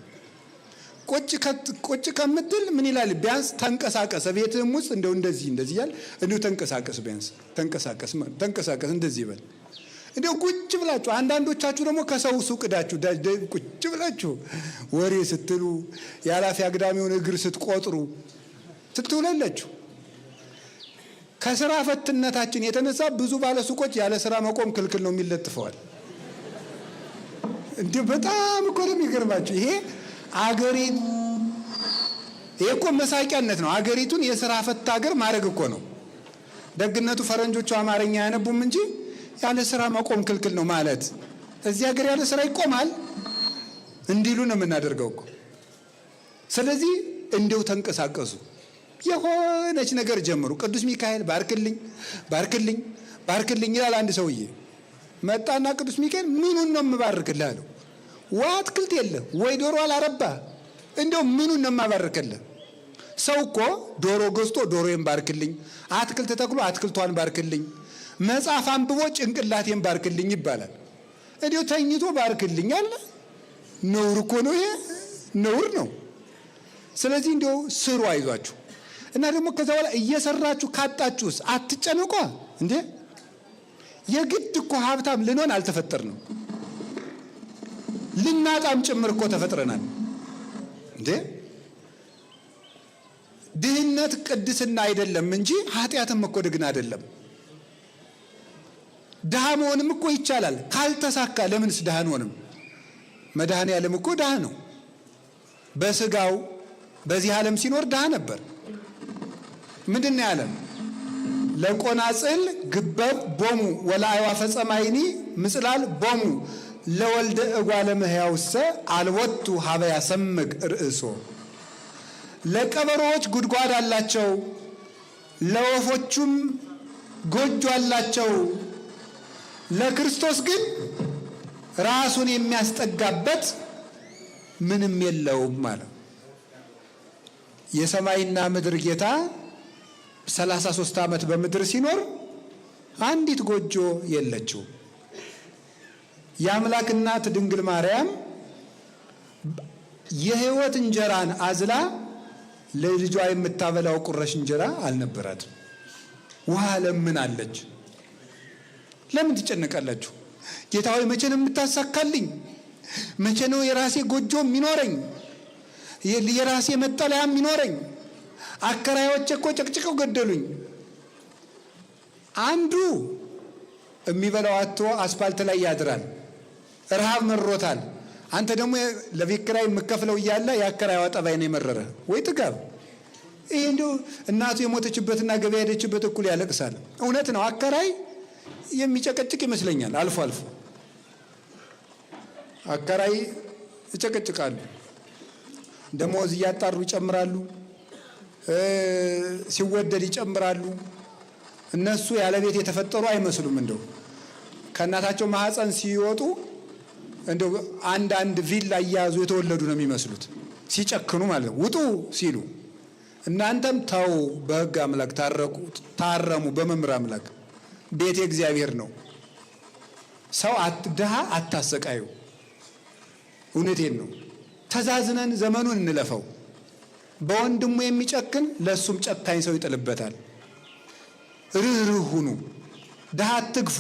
ቁጭ ከምትል ምን ይላል? ቢያንስ ተንቀሳቀስ። ቤትህም ውስጥ እንደው እንደዚህ ያል እንደው ተንቀሳቀስ፣ ቢያንስ ተንቀሳቀስ እንደዚህ ይበል። እንደው ቁጭ ብላችሁ አንዳንዶቻችሁ ደግሞ ከሰው ሱቅ ዳችሁ ቁጭ ብላችሁ ወሬ ስትሉ ያላፊ አግዳሚውን እግር ስትቆጥሩ ትትውላላችሁ። ከስራ ፈትነታችን የተነሳ ብዙ ባለሱቆች ያለ ስራ መቆም ክልክል ነው የሚለጥፈዋል። እንዴ በጣም እኮ ነው የሚገርማችሁ። ይሄ እኮ መሳቂያነት ነው። አገሪቱን የስራ ፈት ሀገር ማድረግ እኮ ነው። ደግነቱ ፈረንጆቹ አማርኛ አያነቡም እንጂ ያለ ስራ መቆም ክልክል ነው ማለት እዚህ ሀገር ያለ ስራ ይቆማል እንዲሉ ነው የምናደርገው እኮ። ስለዚህ እንደው ተንቀሳቀሱ፣ የሆነች ነገር ጀምሩ። ቅዱስ ሚካኤል ባርክልኝ ይላል። አንድ ሰውዬ መጣና ቅዱስ ሚካኤል ምኑን ነው የምባርክልህ አለው። ወይ አትክልት የለ ወይ ዶሮ አላረባ፣ እንደው ምኑን ነው የማባርክልህ? ሰው እኮ ዶሮ ገዝቶ ዶሮዬን ባርክልኝ፣ አትክልት ተክሎ አትክልቷን ባርክልኝ፣ መጽሐፍ አንብቦ ጭንቅላቴን ባርክልኝ ይባላል። እንዲሁ ተኝቶ ባርክልኝ አለ። ነውር እኮ ነው ይሄ፣ ነውር ነው። ስለዚህ እንዲሁ ስሩ፣ አይዟችሁ። እና ደግሞ ከዛ በኋላ እየሰራችሁ ካጣችሁስ አትጨነቋ እንዴ። የግድ እኮ ሀብታም ልንሆን አልተፈጠርንም፣ ልናጣም ጭምር እኮ ተፈጥረናል እንዴ። ድህነት ቅድስና አይደለም እንጂ ኃጢአትም እኮ ድግና አይደለም። ድሃ መሆንም እኮ ይቻላል ካልተሳካ። ለምንስ ድሃ አንሆንም? መድኃኔ ዓለም እኮ ድሃ ነው። በስጋው በዚህ ዓለም ሲኖር ድሃ ነበር። ምንድን ነው ያለን? ለቆናጽል ግበብ ቦሙ ወለአዕዋፈ ሰማይኒ ምጽላል ቦሙ ለወልደ እጓለ እመሕያውሰ አልወቱ ሀበ ያሰምግ ርእሶ። ለቀበሮዎች ጉድጓድ አላቸው፣ ለወፎቹም ጎጆ አላቸው። ለክርስቶስ ግን ራሱን የሚያስጠጋበት ምንም የለውም ማለት። የሰማይና ምድር ጌታ 33 ዓመት በምድር ሲኖር አንዲት ጎጆ የለችው። የአምላክ እናት ድንግል ማርያም የሕይወት እንጀራን አዝላ ለልጇ የምታበላው ቁረሽ እንጀራ አልነበራትም። ውሃ ለምናለች። ለምን ትጨነቃላችሁ? ጌታ ሆይ መቼ ነው የምታሳካልኝ? መቼ ነው የራሴ ጎጆ የሚኖረኝ? የራሴ መጠለያ የሚኖረኝ? አከራዮቼ እኮ ጨቅጭቀው ገደሉኝ። አንዱ የሚበላው አጥቶ አስፋልት ላይ ያድራል፣ ረሃብ መሮታል። አንተ ደግሞ ለቤት ኪራይ የምከፍለው እያለ የአከራይዋ ጠባይ ነው የመረረ። ወይ ጥጋብ! ይሄ እንዲሁ እናቱ የሞተችበትና ገበያ ሄደችበት እኩል ያለቅሳል። እውነት ነው። አከራይ የሚጨቀጭቅ ይመስለኛል። አልፎ አልፎ አከራይ ይጨቀጭቃሉ። ደሞዝ እያጣሩ ይጨምራሉ፣ ሲወደድ ይጨምራሉ። እነሱ ያለ ቤት የተፈጠሩ አይመስሉም። እንደው ከእናታቸው ማህፀን ሲወጡ እንደው አንድ ቪላ እያያዙ የተወለዱ ነው የሚመስሉት፣ ሲጨክኑ ማለት ነው። ውጡ ሲሉ እናንተም ተው፣ በሕግ አምላክ ታረሙ፣ በመምህር አምላክ ቤት የእግዚአብሔር ነው። ሰው ድሃ አታሰቃዩ። እውነቴን ነው። ተዛዝነን ዘመኑን እንለፈው። በወንድሙ የሚጨክን ለእሱም ጨካኝ ሰው ይጥልበታል። ርኅሩህ ሁኑ፣ ድሃ አትግፉ።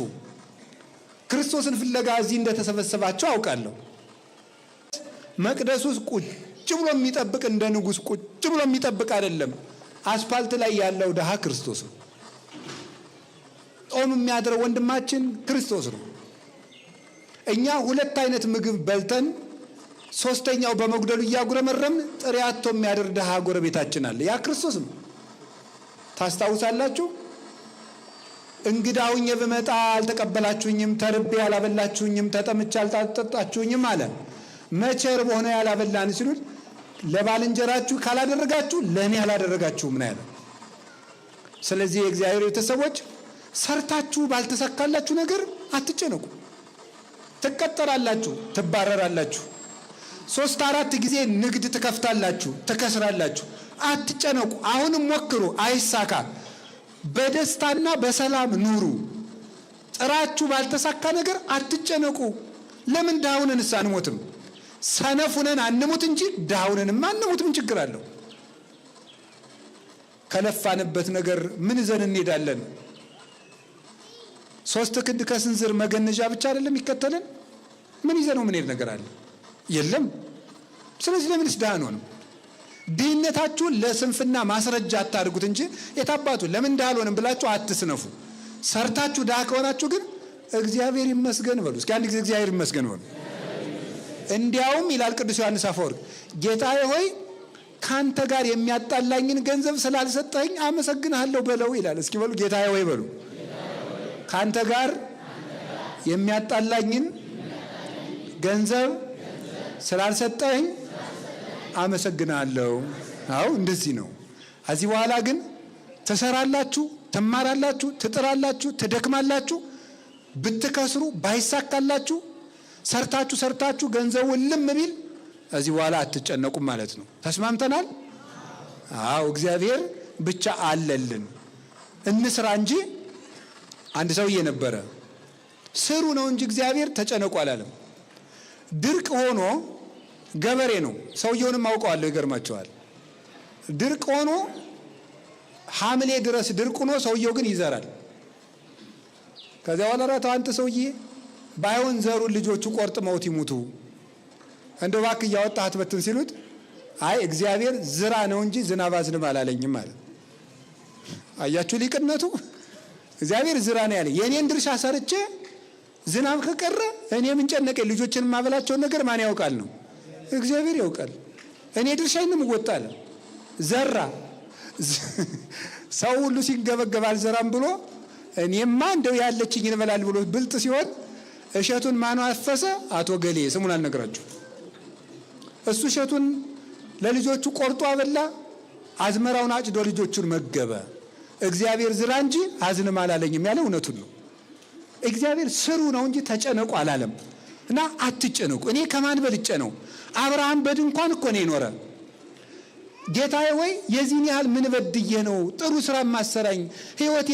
ክርስቶስን ፍለጋ እዚህ እንደተሰበሰባቸው አውቃለሁ። መቅደስ ውስጥ ቁጭ ብሎ የሚጠብቅ እንደ ንጉሥ ቁጭ ብሎ የሚጠብቅ አይደለም። አስፋልት ላይ ያለው ድሃ ክርስቶስ ነው። ጾም የሚያድረው ወንድማችን ክርስቶስ ነው። እኛ ሁለት አይነት ምግብ በልተን ሶስተኛው በመጉደሉ እያጉረመረምን ጥሬ አጥቶ የሚያድር ድሃ ጎረቤታችን አለ። ያ ክርስቶስ ነው። ታስታውሳላችሁ? እንግዳ ሁኜ ብመጣ አልተቀበላችሁኝም፣ ተርቤ ያላበላችሁኝም፣ ተጠምቼ አልጠጣችሁኝም አለ። መቼ ርቦ ሆነ ያላበላን ሲሉት ለባልንጀራችሁ ካላደረጋችሁ ለእኔ አላደረጋችሁም ነው ያለ። ስለዚህ የእግዚአብሔር ቤተሰቦች ሰርታችሁ ባልተሳካላችሁ ነገር አትጨነቁ። ትቀጠራላችሁ፣ ትባረራላችሁ። 3-4 ጊዜ ንግድ ትከፍታላችሁ፣ ትከስራላችሁ። አትጨነቁ። አሁንም ሞክሩ፣ አይሳካ። በደስታና በሰላም ኑሩ። ጥራችሁ ባልተሳካ ነገር አትጨነቁ። ለምን ድሃውንንስ አንሞትም? ሰነፉነን አንሙት እንጂ ድሃውንንማ አንሙት። ምን ችግር አለው? ከለፋንበት ነገር ምን ይዘን እንሄዳለን? 3 ክንድ ከስንዝር መገነዣ ብቻ አይደለም ይከተለን? ምን ይዘነው ምን ሄድ ነገር አለ? የለም። ስለዚህ ለምንስ ድሃ አንሆንም? ድህነታችሁን ለስንፍና ማስረጃ አታድርጉት እንጂ የታባቱ ለምን ድሃ አልሆንም ብላችሁ አትስነፉ። ሰርታችሁ ድሃ ከሆናችሁ ግን እግዚአብሔር ይመስገን በሉ። እስኪ አንድ ጊዜ እግዚአብሔር ይመስገን በሉ። እንዲያውም ይላል ቅዱስ ዮሐንስ አፈወርቅ፣ ጌታዬ ሆይ ካንተ ጋር የሚያጣላኝን ገንዘብ ስላልሰጠኝ አመሰግንሃለሁ በለው ይላል። እስኪ በሉ ጌታዬ ሆይ በሉ። ካንተ ጋር የሚያጣላኝን ገንዘብ ስላልሰጠኝ አመሰግናለሁ። አዎ እንደዚህ ነው። ከዚህ በኋላ ግን ትሰራላችሁ፣ ትማራላችሁ፣ ትጥራላችሁ፣ ትደክማላችሁ። ብትከስሩ ባይሳካላችሁ ሰርታችሁ ገንዘቡ ልም ቢል ከዚህ በኋላ አትጨነቁም ማለት ነው። ተስማምተናል? አዎ እግዚአብሔር ብቻ አለልን። እንስራ እንጂ አንድ ሰውዬ ነበረ፣ ስሩ ነው እንጂ እግዚአብሔር ተጨነቁ አላለም። ድርቅ ሆኖ ገበሬ ነው። ሰውየውንም አውቀዋለሁ፣ ይገርማቸዋል። ድርቅ ሆኖ ሐምሌ ድረስ ድርቅ ሆኖ ሰውየው ግን ይዘራል። ከዚያ በኋላ ራተው አንተ ሰውዬ ባይሆን ዘሩን ልጆቹ ቆርጥመውት ይሙቱ እንደው እባክህ እያወጣህ አትበትን ሲሉት አይ እግዚአብሔር ዝራ ነው እንጂ ዝናብ አዝንብ አላለኝም ማለት። አያችሁ ሊቅነቱ። እግዚአብሔር ዝራ ነው ያለ። የኔን ድርሻ ሰርቼ ዝናብ ከቀረ እኔ ምን ጨነቀኝ? ልጆችን ማበላቸውን ነገር ማን ያውቃል ነው? እግዚአብሔር ያውቃል። እኔ ድርሻዬን እወጣለሁ። ዘራ። ሰው ሁሉ ሲንገበገብ አልዘራም ብሎ እኔማ እንደው ያለችኝን እበላለሁ ብሎ ብልጥ ሲሆን እሸቱን ማን አፈሰ? አቶ ገሌ፣ ስሙን አልነግራችሁ። እሱ እሸቱን ለልጆቹ ቆርጦ አበላ፣ አዝመራውን አጭዶ ልጆቹን መገበ። እግዚአብሔር ዝራ እንጂ አዝንም አላለኝም ያለ እውነቱን ነው። እግዚአብሔር ስሩ ነው እንጂ ተጨነቁ አላለም። እና አትጨነቁ። እኔ ከማን በልጬ ነው? አብርሃም በድንኳን እኮ ነው የኖረ። ጌታዬ ወይ የዚህን ያህል ምን በድዬ ነው ጥሩ ስራ ማሰራኝ? ህይወቴ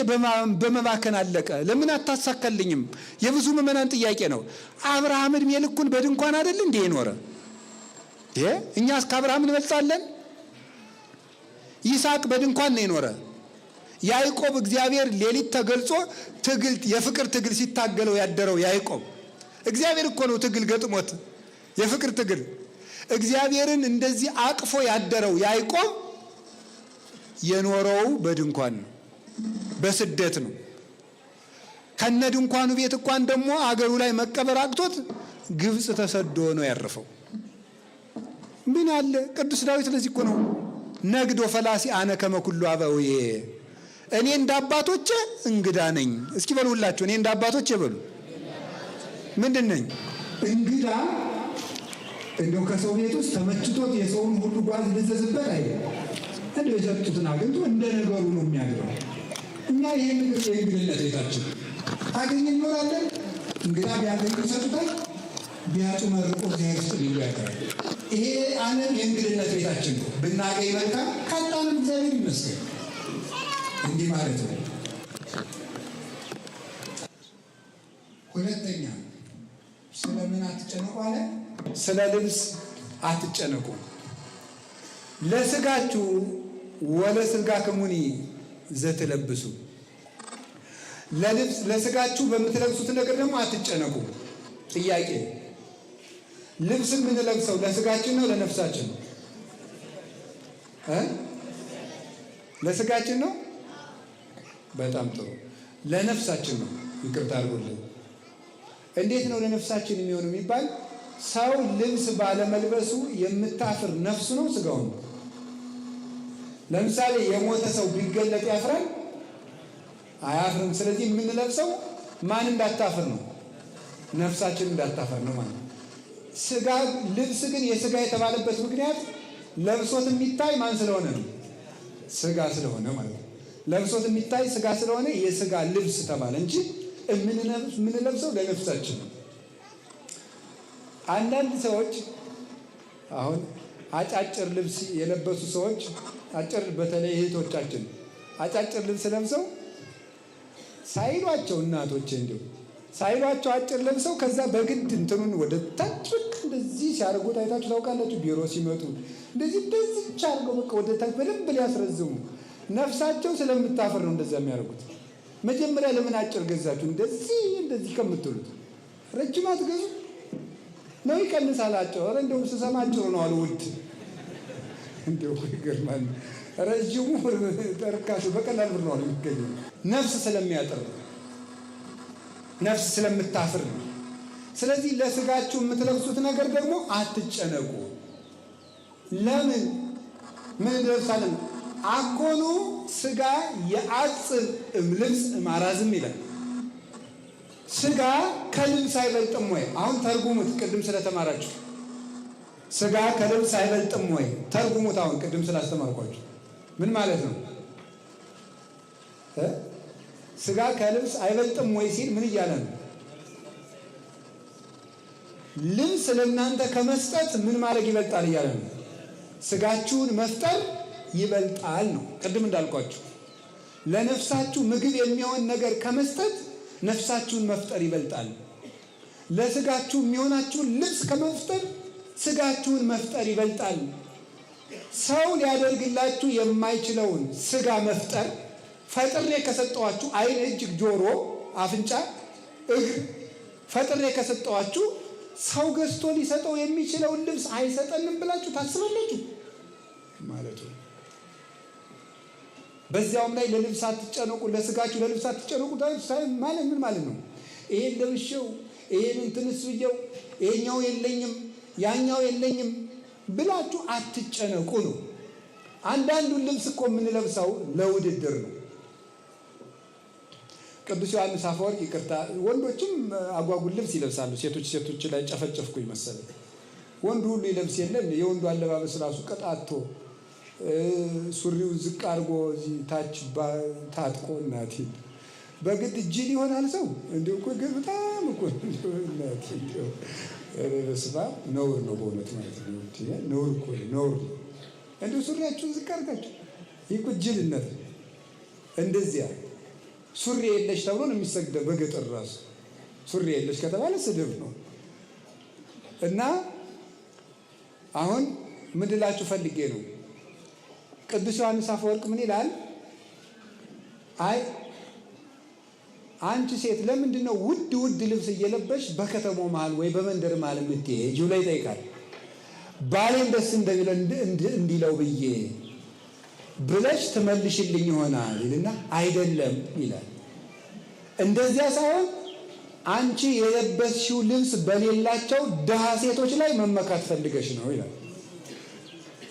በመባከን አለቀ፣ ለምን አታሳካልኝም? የብዙ ምዕመናን ጥያቄ ነው። አብርሃም እድሜ ልኩን በድንኳን አይደል እንዴ የኖረ? እኛስ ከአብርሃም እንበልጣለን? ይስሐቅ በድንኳን ነው የኖረ። ያዕቆብ እግዚአብሔር ሌሊት ተገልጾ ትግል የፍቅር ትግል ሲታገለው ያደረው ያዕቆብ እግዚአብሔር እኮ ነው ትግል ገጥሞት የፍቅር ትግል እግዚአብሔርን እንደዚህ አቅፎ ያደረው ያዕቆብ የኖረው በድንኳን ነው፣ በስደት ነው። ከነ ድንኳኑ ቤት እንኳን ደግሞ አገሩ ላይ መቀበር አቅቶት ግብጽ ተሰዶ ነው ያረፈው። ምን አለ ቅዱስ ዳዊት ለዚህ እኮ ነው ነግዶ ፈላሲ አነ ከመኩሉ አበውዬ፣ እኔ እንደ አባቶቼ እንግዳ ነኝ። እስኪ በሉ ሁላችሁ እኔ እንደ አባቶቼ በሉ። ምንድን ነኝ? እንግዳ። እንደው ከሰው ቤት ውስጥ ተመችቶት የሰውን ሁሉ ጓዝ ልዘዝበት አይደል? እንደው የሰጡትን አግኝቶ እንደ ነገሩ ነው የሚያድረው። እኛ ይሄን ነገር የእንግድነት ቤታችን አገኝ እንኖራለን። እንግዳ ቢያገኙ ይሰጡታል፣ ቢያጡ መርቆ እግዚአብሔር ውስጥ ሊሉ ያቀራል። ይሄ ዓለም የእንግድነት ቤታችን ነው። ብናገኝ መልካም፣ ካጣንም እግዚአብሔር ይመስገን። እንዲህ ማለት ነው። ሁለተኛ ስለምን አትጨነቁ አለ? ስለ ልብስ አትጨነቁ። ለስጋችሁ ወለሥጋክሙኒ ዘትለብሱ፣ ለስጋችሁ በምትለብሱት ነገር ደግሞ አትጨነቁ። ጥያቄ፣ ልብስ የምንለብሰው ለስጋችን ነው ለነፍሳችን ነው? ለስጋችን ነው። በጣም ጥሩ። ለነፍሳችን ነው። ይቅርታ አድርጎልኝ። እንዴት ነው ለነፍሳችን የሚሆነው የሚባል? ሰው ልብስ ባለመልበሱ የምታፍር ነፍሱ ነው ስጋው ነው? ለምሳሌ የሞተ ሰው ቢገለጥ ያፍራል? አያፍርም። ስለዚህ የምንለብሰው ማን እንዳታፍር ነው? ነፍሳችን እንዳታፍር ነው ማለት ነው። ስጋ ልብስ ግን የስጋ የተባለበት ምክንያት ለብሶት የሚታይ ማን ስለሆነ ነው? ስጋ ስለሆነ ማለት ነው። ለብሶት የሚታይ ስጋ ስለሆነ የስጋ ልብስ ተባለ እንጂ የምንለብሰው ለነፍሳችን ነው። አንዳንድ ሰዎች አሁን አጫጭር ልብስ የለበሱ ሰዎች በተለይ እህቶቻችን አጫጭር ልብስ ለብሰው ሳይሏቸው እናቶች እንዲሁ ሳይሏቸው አጭር ለብሰው ከዛ በግድ እንትኑን ወደ ታች እንደዚህ ሲያደርጉት አይታችሁ ታውቃላችሁ? ቢሮ ሲመጡ እንደዚህ አድርገው በቃ ወደ ታች በደንብ ሊያስረዝሙ ነፍሳቸው ስለምታፈር ነው እንደዛ የሚያደርጉት። መጀመሪያ ለምን አጭር ገዛችሁ? እንደዚህ ከምትሉት ረጅም አትገዙ ነው ይቀንሳል። አጭር ኧረ እንደውም ስሰማ አጭሩ ነው አሉ ውድ። እንደው ይገርማል። ረጅሙ ተርካሹ በቀላል ብር ነው የሚገኘው። ነፍስ ስለሚያጠር ነፍስ ስለምታፍር ነው። ስለዚህ ለስጋችሁ የምትለብሱት ነገር ደግሞ አትጨነቁ። ለምን ምን እንለብሳለን? አኮኑ ስጋ የአጽብ ልብስ ማራዝም ይላል። ስጋ ከልብስ አይበልጥም ወይ? አሁን ተርጉሙት። ቅድም ስለተማራችሁ ስጋ ከልብስ አይበልጥም ወይ? ተርጉሙት። አሁን ቅድም ስላስተማርኳችሁ ምን ማለት ነው? ስጋ ከልብስ አይበልጥም ወይ ሲል ምን እያለ ነው? ልብስ ለእናንተ ከመስጠት ምን ማድረግ ይበልጣል እያለ ነው። ስጋችሁን መፍጠር ይበልጣል ነው። ቅድም እንዳልኳችሁ ለነፍሳችሁ ምግብ የሚሆን ነገር ከመስጠት ነፍሳችሁን መፍጠር ይበልጣል። ለስጋችሁ የሚሆናችሁን ልብስ ከመፍጠር ስጋችሁን መፍጠር ይበልጣል። ሰው ሊያደርግላችሁ የማይችለውን ስጋ መፍጠር ፈጥሬ ከሰጠዋችሁ ዓይን፣ እጅ፣ ጆሮ፣ አፍንጫ፣ እግር ፈጥሬ ከሰጠዋችሁ ሰው ገዝቶ ሊሰጠው የሚችለውን ልብስ አይሰጠንም ብላችሁ ታስባላችሁ ማለቱ። በዚያውም ላይ ለልብስ አትጨነቁ፣ ለስጋችሁ ለልብስ አትጨነቁ ማለት ምን ማለት ነው? ይሄን ለብሼው ይሄን እንትንስ ብዬው ይሄኛው የለኝም ያኛው የለኝም ብላችሁ አትጨነቁ ነው። አንዳንዱን ልብስ እኮ የምንለብሰው ለውድድር ነው። ቅዱስ ዮሐንስ አፈወርቅ ይቅርታ፣ ወንዶችም አጓጉል ልብስ ይለብሳሉ። ሴቶች ላይ ጨፈጨፍኩኝ መሰለኝ። ወንዱ ሁሉ ይለብስ የለም። የወንዱ አለባበስ ራሱ ቀጣቶ ሱሪው ዝቅ አድርጎ እዚህ ታች ታጥቆ እናቴ በግድ ጅል ይሆናል ሰው እንዲሁ እኮ በጣም እኮ እናቴ በስባ ነውር ነው በእውነት ማለት ነው። ነውር እኮ ነውር እንዲሁ ሱሪያችሁን ዝቅ አድርጋችሁ ይህ እኮ ጅልነት። እንደዚያ ሱሪ የለሽ ተብሎ ነው የሚሰግደው በገጠር ራሱ። ሱሪ የለሽ ከተባለ ስድብ ነው። እና አሁን ምን ልላችሁ ፈልጌ ነው፣ ቅዱስ ዮሐንስ አፈወርቅ ምን ይላል? አይ አንቺ ሴት ለምንድን ነው ውድ ልብስ እየለበሽ በከተማው መሃል ወይ በመንደር መሃል የምትሄጂው ላይ ይጠይቃል። ባሌን ደስ እንዲለው ብዬ ብለሽ ትመልሽልኝ ይሆናል ይልና አይደለም ይላል። እንደዚያ ሳይሆን አንቺ የለበስሽው ልብስ በሌላቸው ድሃ ሴቶች ላይ መመካት ፈልገሽ ነው ይላል።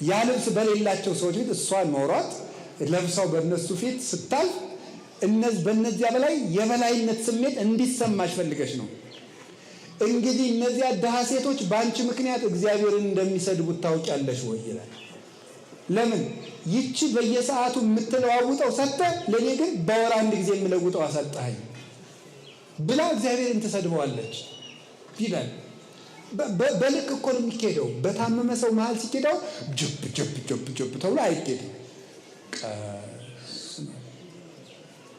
ያ ልብስ በሌላቸው ሰዎች ፊት እሷን ኖሯት ለብሰው በእነሱ ፊት ስታልፍ በእነዚያ በላይ የበላይነት ስሜት እንዲሰማሽ ፈልገሽ ነው። እንግዲህ እነዚያ ድሃ ሴቶች በአንቺ ምክንያት እግዚአብሔርን እንደሚሰድቡት ታውቂያለሽ ወይ ይላል። ለምን ይቺ በየሰዓቱ የምትለዋውጠው ሰጠህ፣ ለእኔ ግን በወር አንድ ጊዜ የምለውጠው አሰጠኸኝ ብላ እግዚአብሔርን ትሰድበዋለች ይላል። በልክ እኮ ነው የሚኬደው። በታመመ ሰው መሀል ሲኬደው ጀብ ተብሎ አይኬድም።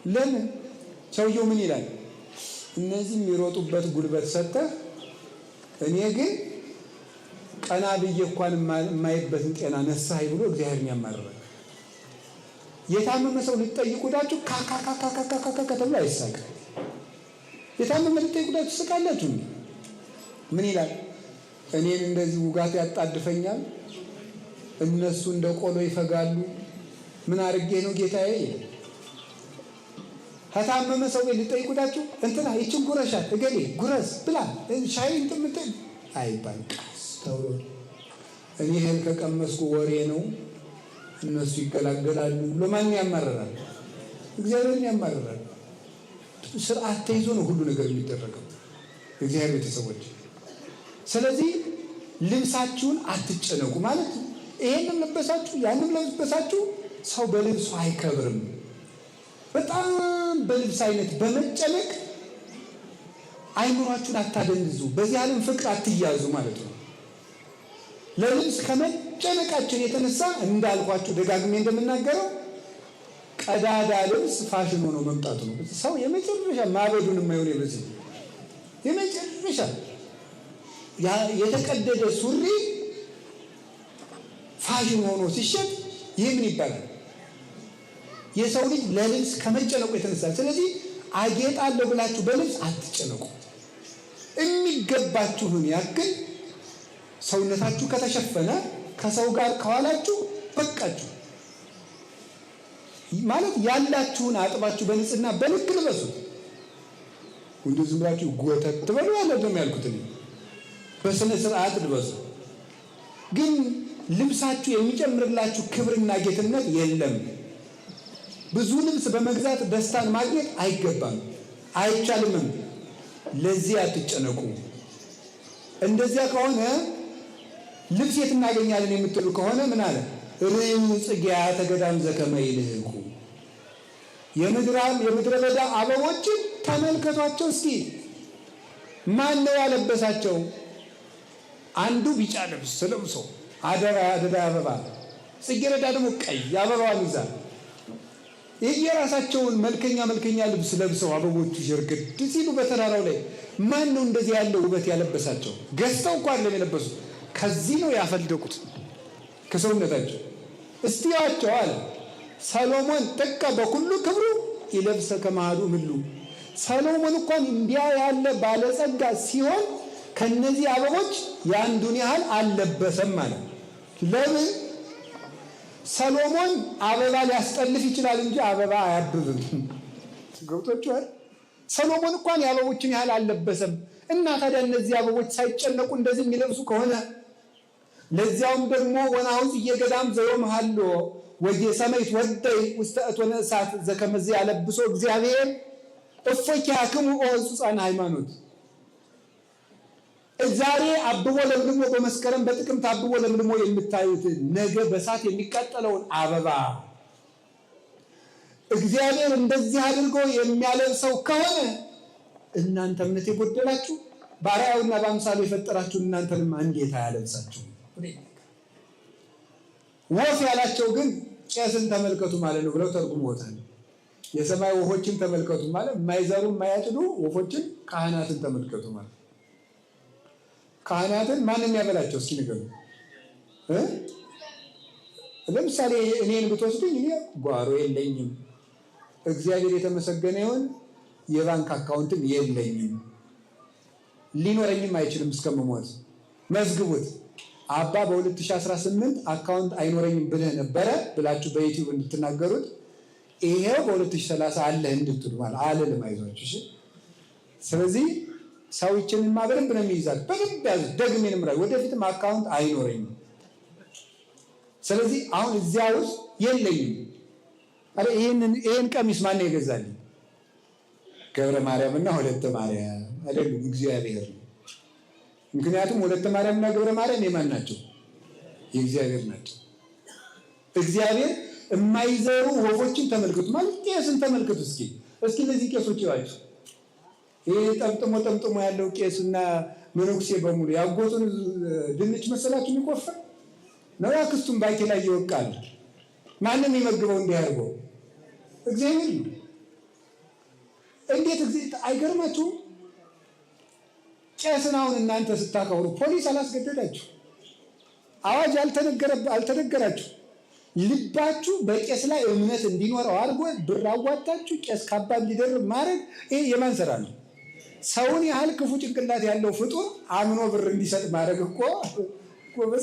ለምን ሰውየው ምን ይላል? እነዚህ የሚሮጡበት ጉልበት ሰጠህ፣ እኔ ግን ቀና ብዬ እንኳን የማይበትን ጤና ነሳኸኝ ብሎ እግዚአብሔርን ያማርራል። የታመመ ሰው ልትጠይቁዳችሁ ካካካካካካ ተብሎ አይሳቅም። የታመመ ልትጠይቁዳችሁ ትስቃላችሁ። ምን ይላል? እኔን እንደዚህ ውጋት ያጣድፈኛል፣ እነሱ እንደ ቆሎ ይፈጋሉ፣ ምን አድርጌ ነው ጌታዬ? ከታመመ ሰው ልትጠይቁዳችሁ እንትና ይችን ጉረሻት እገሌ ጉረስ ብላ ሻይ እንትምትል አይባል። ቃስ ተብሎ እኔ ይህን ከቀመስኩ ወሬ ነው እነሱ ይገላገላሉ ብሎ ማን ያማርራል? እግዚአብሔርን ያማርራል። ስርዓት ተይዞ ነው ሁሉ ነገር የሚደረገው እግዚአብሔር ቤተሰቦች። ስለዚህ ልብሳችሁን አትጨነቁ ማለት ይሄንም ለበሳችሁ ያንም ለበሳችሁ ሰው በልብሱ አይከብርም። በጣም በልብስ አይነት በመጨነቅ አይምሯችሁን አታደንዙ፣ በዚህ ዓለም ፍቅር አትያዙ ማለት ነው። ለልብስ ከመጨነቃችን የተነሳ እንዳልኳችሁ ደጋግሜ እንደምናገረው ቀዳዳ ልብስ ፋሽን ሆኖ መምጣቱ ነው። ሰው የመጨረሻ ማበዱን የማይሆን በዚህ የመጨረሻ የተቀደደ ሱሪ ፋሽን ሆኖ ሲሸጥ ይህ ምን ይባላል? የሰው ልጅ ለልብስ ከመጨነቁ የተነሳ። ስለዚህ አጌጣለሁ ብላችሁ በልብስ አትጨነቁ። የሚገባችሁን ያክል ሰውነታችሁ ከተሸፈነ ከሰው ጋር ከዋላችሁ በቃችሁ ማለት ያላችሁን አጥባችሁ በንጽህና በልክ ልበሱት። እንዴ ዝም ብላችሁ ጎተት ትበሉ ያለደም ያልኩት በስነ ስርዓት ልበሱ። ግን ልብሳችሁ የሚጨምርላችሁ ክብርና ጌትነት የለም። ብዙ ልብስ በመግዛት ደስታን ማግኘት አይገባም፣ አይቻልምም። ለዚህ አትጨነቁ። እንደዚያ ከሆነ ልብስ የት እናገኛለን የምትሉ ከሆነ ምን አለ? ርዕዩ ጽጌያተ ገዳም ዘከመ ይልህቁ። የምድረ በዳ አበቦችን ተመልከቷቸው እስኪ። ማን ነው ያለበሳቸው? አንዱ ቢጫ ልብስ ለብሶ አደራ አበባ፣ ጽጌረዳ ደግሞ ቀይ አበባዋን ይዛ የየራሳቸውን መልከኛ ልብስ ለብሰው አበቦቹ ሸርግድ ሲሉ በተራራው ላይ ማን ነው እንደዚህ ያለው ውበት ያለበሳቸው? ገዝተው እንኳን አይደለም የለበሱት፣ ከዚህ ነው ያፈልደቁት ከሰውነታቸው። እስቲ ያቸው አለ ሰሎሞን ጥቀ በኩሉ ክብሩ ይለብሰ ከማዱ ምሉ። ሰሎሞን እንኳን እንዲያ ያለ ባለጸጋ ሲሆን ከነዚህ አበቦች ያንዱን ያህል አልለበሰም ማለት። ለምን? ሰሎሞን አበባ ሊያስጠልፍ ይችላል እንጂ አበባ አያብብም። ገብቶችኋል? ሰሎሞን እንኳን የአበቦችን ያህል አልለበሰም። እና ታዲያ እነዚህ አበቦች ሳይጨነቁ እንደዚህ የሚለብሱ ከሆነ ለዚያውም ደግሞ ወናውዝ እየገዳም ዘዮም ሃሎ ወየ ሰማይት ወደይ ውስተ እቶነ እሳት ዘከመዚ ያለብሶ እግዚአብሔር እፎኪያክሙ ኦ ሕጹጻነ ሃይማኖት። ዛሬ አብቦ ለምልሞ በመስከረም በጥቅምት አብቦ ለምልሞ የምታዩት ነገ በእሳት የሚቃጠለውን አበባ እግዚአብሔር እንደዚህ አድርጎ የሚያለብሰው ከሆነ እናንተ እምነት የጎደላችሁ በአርአያውና በአምሳሉ የፈጠራችሁ እናንተንም እንዴት አያለብሳችሁ? ወፍ ያላቸው ግን ቄስን ተመልከቱ ማለት ነው ብለው ተርጉሞታል። የሰማይ ወፎችን ተመልከቱ ማለት የማይዘሩ የማያጭዱ ወፎችን፣ ካህናትን ተመልከቱ ማለት። ካህናትን ማንም ያበላቸው? እስኪ ንገሩ። ለምሳሌ እኔን ብትወስዱኝ እኔ ጓሮ የለኝም፣ እግዚአብሔር የተመሰገነ ይሁን፣ የባንክ አካውንትም የለኝም፣ ሊኖረኝም አይችልም እስከምሞት። መዝግቡት። አባ በ2018 አካውንት አይኖረኝም ብለህ ነበረ ብላችሁ በዩቲዩብ እንድትናገሩት፣ ይሄው በ2030 አለህ እንድትሉ ማለት አልልም። አይዟችሁ እሺ። ስለዚህ ሰዎችንማ በደንብ ነው የሚይዛት። በደንብ ያዙ። ደግሜንም ራ ወደፊትም አካውንት አይኖረኝም። ስለዚህ አሁን እዚያ ውስጥ የለኝም። አረ ይሄን ቀሚስ ማን የገዛልኝ? ገብረ ማርያምና ወለተ ማርያም አይደሉም፣ እግዚአብሔር ነው። ምክንያቱም ወለተ ማርያምና ገብረ ማርያም የማን ናቸው? የእግዚአብሔር ናቸው። እግዚአብሔር የማይዘሩ ወፎችን ተመልከቱ ማለት ቄስን ተመልከቱ። እስኪ እነዚህ ቄሶች ይዋቸው። ይሄ ጠምጥሞ ያለው ቄስና መነኩሴ በሙሉ ያጎቱን ድንች መሰላችሁ የሚቆፈር ነው። ያክስቱን ባቄላ ላይ ይወቃል። ማንም ይመግበው እንዲያርገው እግዚአብሔር ነው። እንዴት አይገርማችሁም? ቄስን አሁን እናንተ ስታከብሩ ፖሊስ አላስገደዳችሁ፣ አዋጅ አልተነገራችሁ። ልባችሁ በቄስ ላይ እምነት እንዲኖረው አድርጎ ብር አዋጣችሁ ቄስ ካባ እንዲደርብ ማድረግ ይሄ የማን ስራ ነው? ሰውን ያህል ክፉ ጭንቅላት ያለው ፍጡር አምኖ ብር እንዲሰጥ ማድረግ እኮ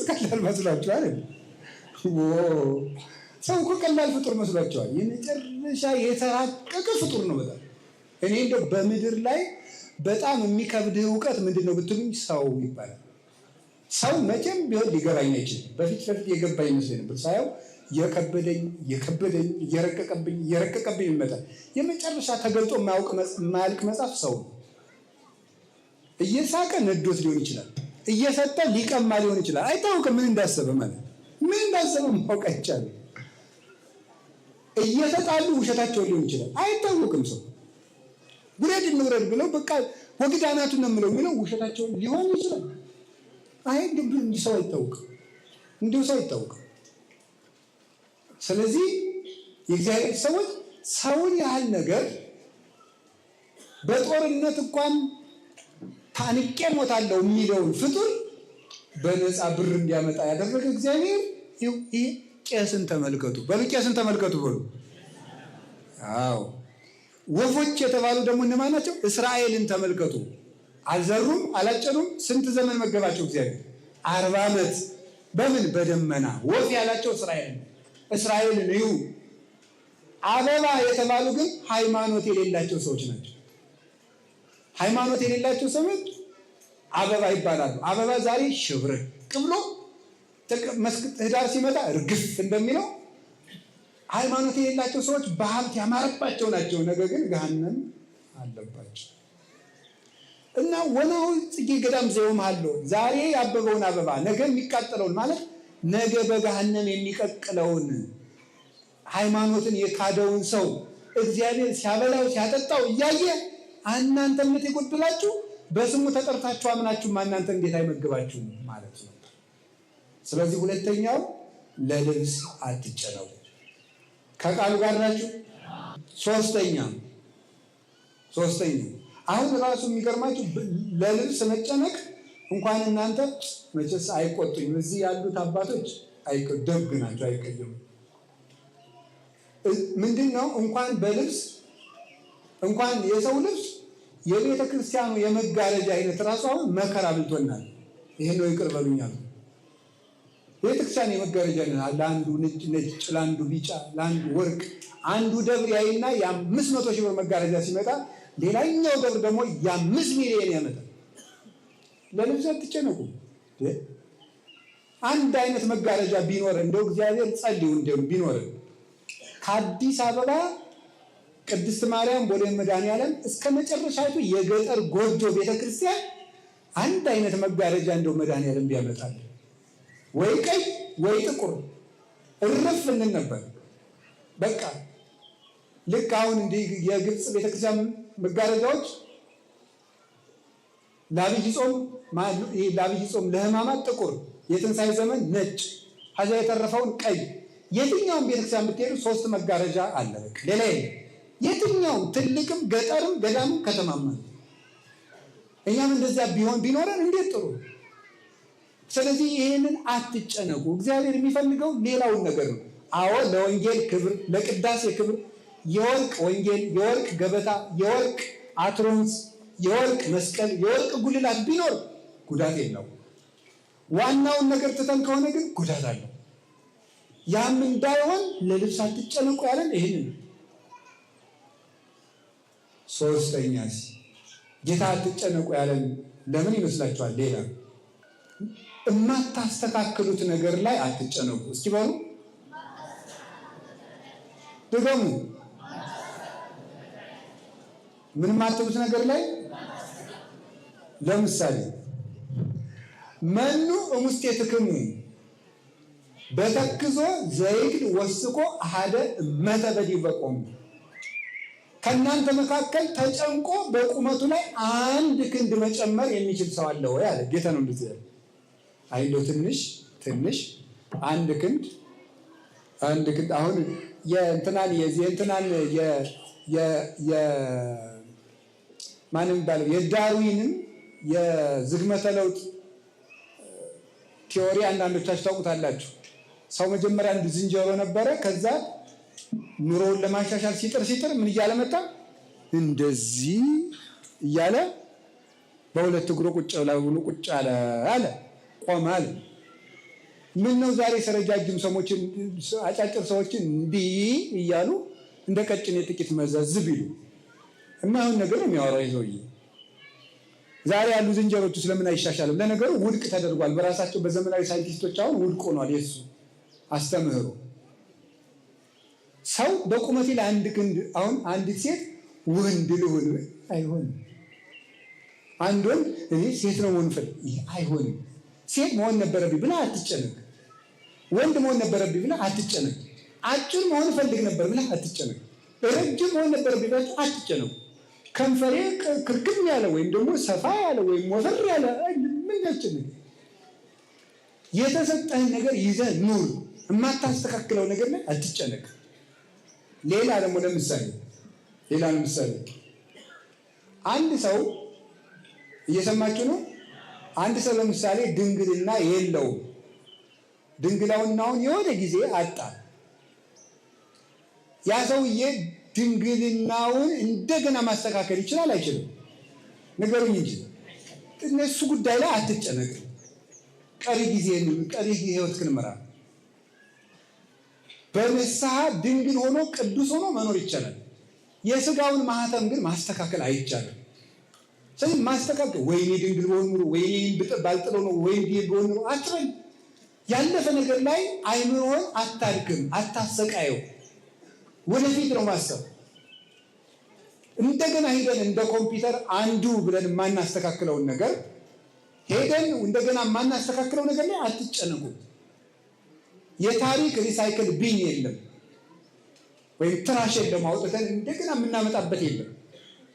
ቀላል መስሏችኋል? ሰው እኮ ቀላል ፍጡር መስሏችኋል? የመጨረሻ የተራቀቀ ፍጡር ነው በጣም። እኔ እንደው በምድር ላይ በጣም የሚከብድህ እውቀት ምንድን ነው ብትሉኝ ሰው ይባላል። ሰው መቼም ቢሆን ሊገባኝ አይችልም። በፊት የገባ ይመስለኝ ነበር። ሳየው የከበደኝ እየረቀቀብኝ ይመጣል። የመጨረሻ ተገልጦ የማያልቅ መጽሐፍ ሰው ነው። እየሳቀ ነዶት ሊሆን ይችላል፣ እየሰጠ ሊቀማ ሊሆን ይችላል። አይታወቅም ምን እንዳሰበ ማለት ምን እንዳሰበ ማወቅ አይቻልም። እየተጣሉ ውሸታቸውን ሊሆን ይችላል። አይታወቅም ሰው ጉረድ እንውረድ ብለው በቃ ወግዳናቱን ነው የምለው ውሸታቸውን ሊሆን ይችላል። አይ እንዲህ ሰው አይታወቅም። ስለዚህ የእግዚአብሔር ሰዎች ሰውን ያህል ነገር በጦርነት እንኳን ታንቄ ሞታለሁ የሚለውን ፍጡር በነፃ ብር እንዲያመጣ ያደረገ እግዚአብሔር ይሄ ቄስን ተመልከቱ በሉ። ቄስን ተመልከቱ በሉ። አዎ ወፎች የተባሉ ደግሞ እነማን ናቸው? እስራኤልን ተመልከቱ። አልዘሩም፣ አላጨዱም። ስንት ዘመን መገባቸው እግዚአብሔር? 40 ዓመት። በምን? በደመና። ወፍ ያላቸው እስራኤልን እዩ። አበባ የተባሉ ግን ሃይማኖት የሌላቸው ሰዎች ናቸው። ሃይማኖት የሌላቸው ሰዎች አበባ ይባላሉ። አበባ ዛሬ ሽብርቅ ብሎ ህዳር ሲመጣ እርግፍ እንደሚለው ሃይማኖት የሌላቸው ሰዎች በሀብት ያማረባቸው ናቸው። ነገር ግን ገሃነም አለባቸው። እና ወናው ጽጌ ገዳም ዘየውም አለው ዛሬ ያበበውን አበባ ነገ የሚቃጠለውን ማለት ነገ በገሃነም የሚቀቅለውን ሃይማኖትን የካደውን ሰው እግዚአብሔር ሲያበላው ሲያጠጣው እያየ እናንተ እምነት የጎደላችሁ በስሙ ተጠርታችሁ አምናችሁ እናንተ እንዴት አይመግባችሁ ማለት ነው። ስለዚህ ሁለተኛው ለልብስ አትጨነቁ። ከቃሉ ጋር ናችሁ። ሶስተኛው አሁን ራሱ የሚገርማችሁ ለልብስ መጨነቅ እንኳን እናንተ መቼስ አይቆጡኝ። እዚህ ያሉት አባቶች ደግ ናቸው፣ አይቀየሙ። ምንድነው እንኳን በልብስ እንኳን የሰው ልብስ የቤተ ክርስቲያኑ የመጋረጃ አይነት ራሱ አሁን መከራ ብልቶናል። ይሄን ነው ይቅር በሉኛል። ቤተ ክርስቲያን የመጋረጃ አይነት ለአንዱ ነጭ፣ ለአንዱ ቢጫ፣ ለአንዱ ወርቅ፣ አንዱ ደብር ያይና የ500 ሺህ ብር መጋረጃ ሲመጣ ሌላኛው ደብር ደግሞ የ5 ሚሊዮን ያመጣል። ለልብስ አትጨነቁ። አንድ አይነት መጋረጃ ቢኖር እንደው እግዚአብሔር ጸልዩ እንደው ቢኖር ከአዲስ አበባ ቅድስት ማርያም ቦሌ መድኃኔዓለም እስከ መጨረሻቱ የገጠር ጎጆ ቤተክርስቲያን አንድ አይነት መጋረጃ እንደው መድኃኔዓለም ቢያመጣል ወይ ቀይ ወይ ጥቁር እርፍ እንል ነበር። በቃ ልክ አሁን እንዲህ የግብፅ ቤተክርስቲያን መጋረጃዎች ለአብይ ጾም ለሕማማት ጥቁር፣ የትንሣኤ ዘመን ነጭ፣ ከዛ የተረፈውን ቀይ። የትኛውም ቤተክርስቲያን ብትሄዱ 3 መጋረጃ አለ። በቃ ሌላ የለም። የትኛውም ትልቅም ገጠርም ገዳምም ከተማም። እኛም እንደዚያ ቢኖረን እንዴት ጥሩ። ስለዚህ ይሄንን አትጨነቁ። እግዚአብሔር የሚፈልገው ሌላውን ነገር ነው። አዎ ለወንጌል ክብር፣ ለቅዳሴ ክብር የወርቅ ወንጌል፣ የወርቅ ገበታ፣ የወርቅ አትሮንስ፣ የወርቅ መስቀል፣ የወርቅ ጉልላት ቢኖር ጉዳት የለውም። ዋናውን ነገር ትተን ከሆነ ግን ጉዳት አለው። ያም እንዳይሆን ለልብስ አትጨነቁ ያለን ይህንን። ሶስተኛስ ጌታ አትጨነቁ ያለን ለምን ይመስላችኋል? ሌላ የማታስተካክሉት ነገር ላይ አትጨነቁ። እስኪ በሉ ድገሙ። ምን የማትሉት ነገር ላይ? ለምሳሌ መኑ እሙስቴትክሙ በተክዞ ዘይግድ ወስቆ አሐደ እመተ በዲበ ቆሙ። ከእናንተ መካከል ተጨንቆ በቁመቱ ላይ 1 ክንድ መጨመር የሚችል ሰው አለ ወይ አለ ጌታ። ነው እንደዚህ ያለ አይሎ ትንሽ 1 ክንድ አሁን የእንትናን ማንም የሚባለው የዳርዊንን የዝግመተ ለውጥ ቲዎሪ አንዳንዶቻችሁ ታውቁታላችሁ። ሰው መጀመሪያ አንድ ዝንጀሮ ነበረ። ከዛ ኑሮውን ለማሻሻል ሲጥር ምን እያለ መጣ? እንደዚህ እያለ በሁለት እግሩ ቁጭ አለ፣ ቆመ አለ። ምን ነው ዛሬ ረጃጅም ሰዎችን አጫጭር ሰዎችን እንዲህ እያሉ እንደ ቀጭኔ ጥቂት መዘዝ ቢሉ የማይሆን ነገር ነው የሚያወራው ይዘውዬ። ዛሬ ያሉ ዝንጀሮቹ ስለምን አይሻሻልም? ለነገሩ ውድቅ ተደርጓል በራሳቸው በዘመናዊ ሳይንቲስቶች። አሁን ውድቅ ሆኗል የሱ አስተምህሮ። ሰው በቁመቴ ላይ 1 ክንድ አሁን አንዲት ሴት ወንድ ልሁን አይሆንም። አንድ ወንድ እኔ ሴት ነው መሆን ፈልግ ይሄ አይሆንም። ሴት መሆን ነበረብኝ ብለህ አትጨነቅ። ወንድ መሆን ነበረብኝ ብለህ አትጨነቅ። አጭር መሆን ፈልግ ነበር ብለህ አትጨነቅ። ረጅም መሆን ነበረብኝ ብለህ አትጨነቅ። ከንፈሬ ክርክም ያለ ወይም ደግሞ ሰፋ ያለ ወይም ወፈር ያለ ምን ያስጨንቅ? የተሰጠህን ነገር ይዘህ ኑር። የማታስተካክለው ነገር ላይ አትጨነቅ። ሌላ ደግሞ ለምሳሌ አንድ ሰው እየሰማችሁ ነው። አንድ ሰው ለምሳሌ ድንግልና የለውም። ድንግልናውን የሆነ ጊዜ አጣ። ያ ሰውዬ ድንግልናውን እንደገና ማስተካከል ይችላል አይችልም? ንገሩኝ እንጂ እነሱ ጉዳይ ላይ አትጨነቅ። ቀሪ ህይወትህን ምራ። በንስሐ ድንግል ሆኖ ቅዱስ ሆኖ መኖር ይቻላል። የስጋውን ማህተም ግን ማስተካከል አይቻልም። ስለዚህ ማስተካከል ወይኔ ድንግል በሆን ኑሮ ወይኔ ባልጥለው ነው ወይኔ በሆን ኑሮ አትበል። ያለፈ ነገር ላይ አይምሮህን አታድክም፣ አታሰቃየው። ወደፊት ነው ማሰብ። እንደገና ሄደን እንደ ኮምፒውተር አንዱ ብለን የማናስተካክለውን ነገር ሄደን እንደገና የማናስተካክለው ነገር ላይ አትጨነቁ። የታሪክ ሪሳይክል ቢን የለም፣ ወይም ትራሽ የለም አውጥተን እንደገና የምናመጣበት የለም።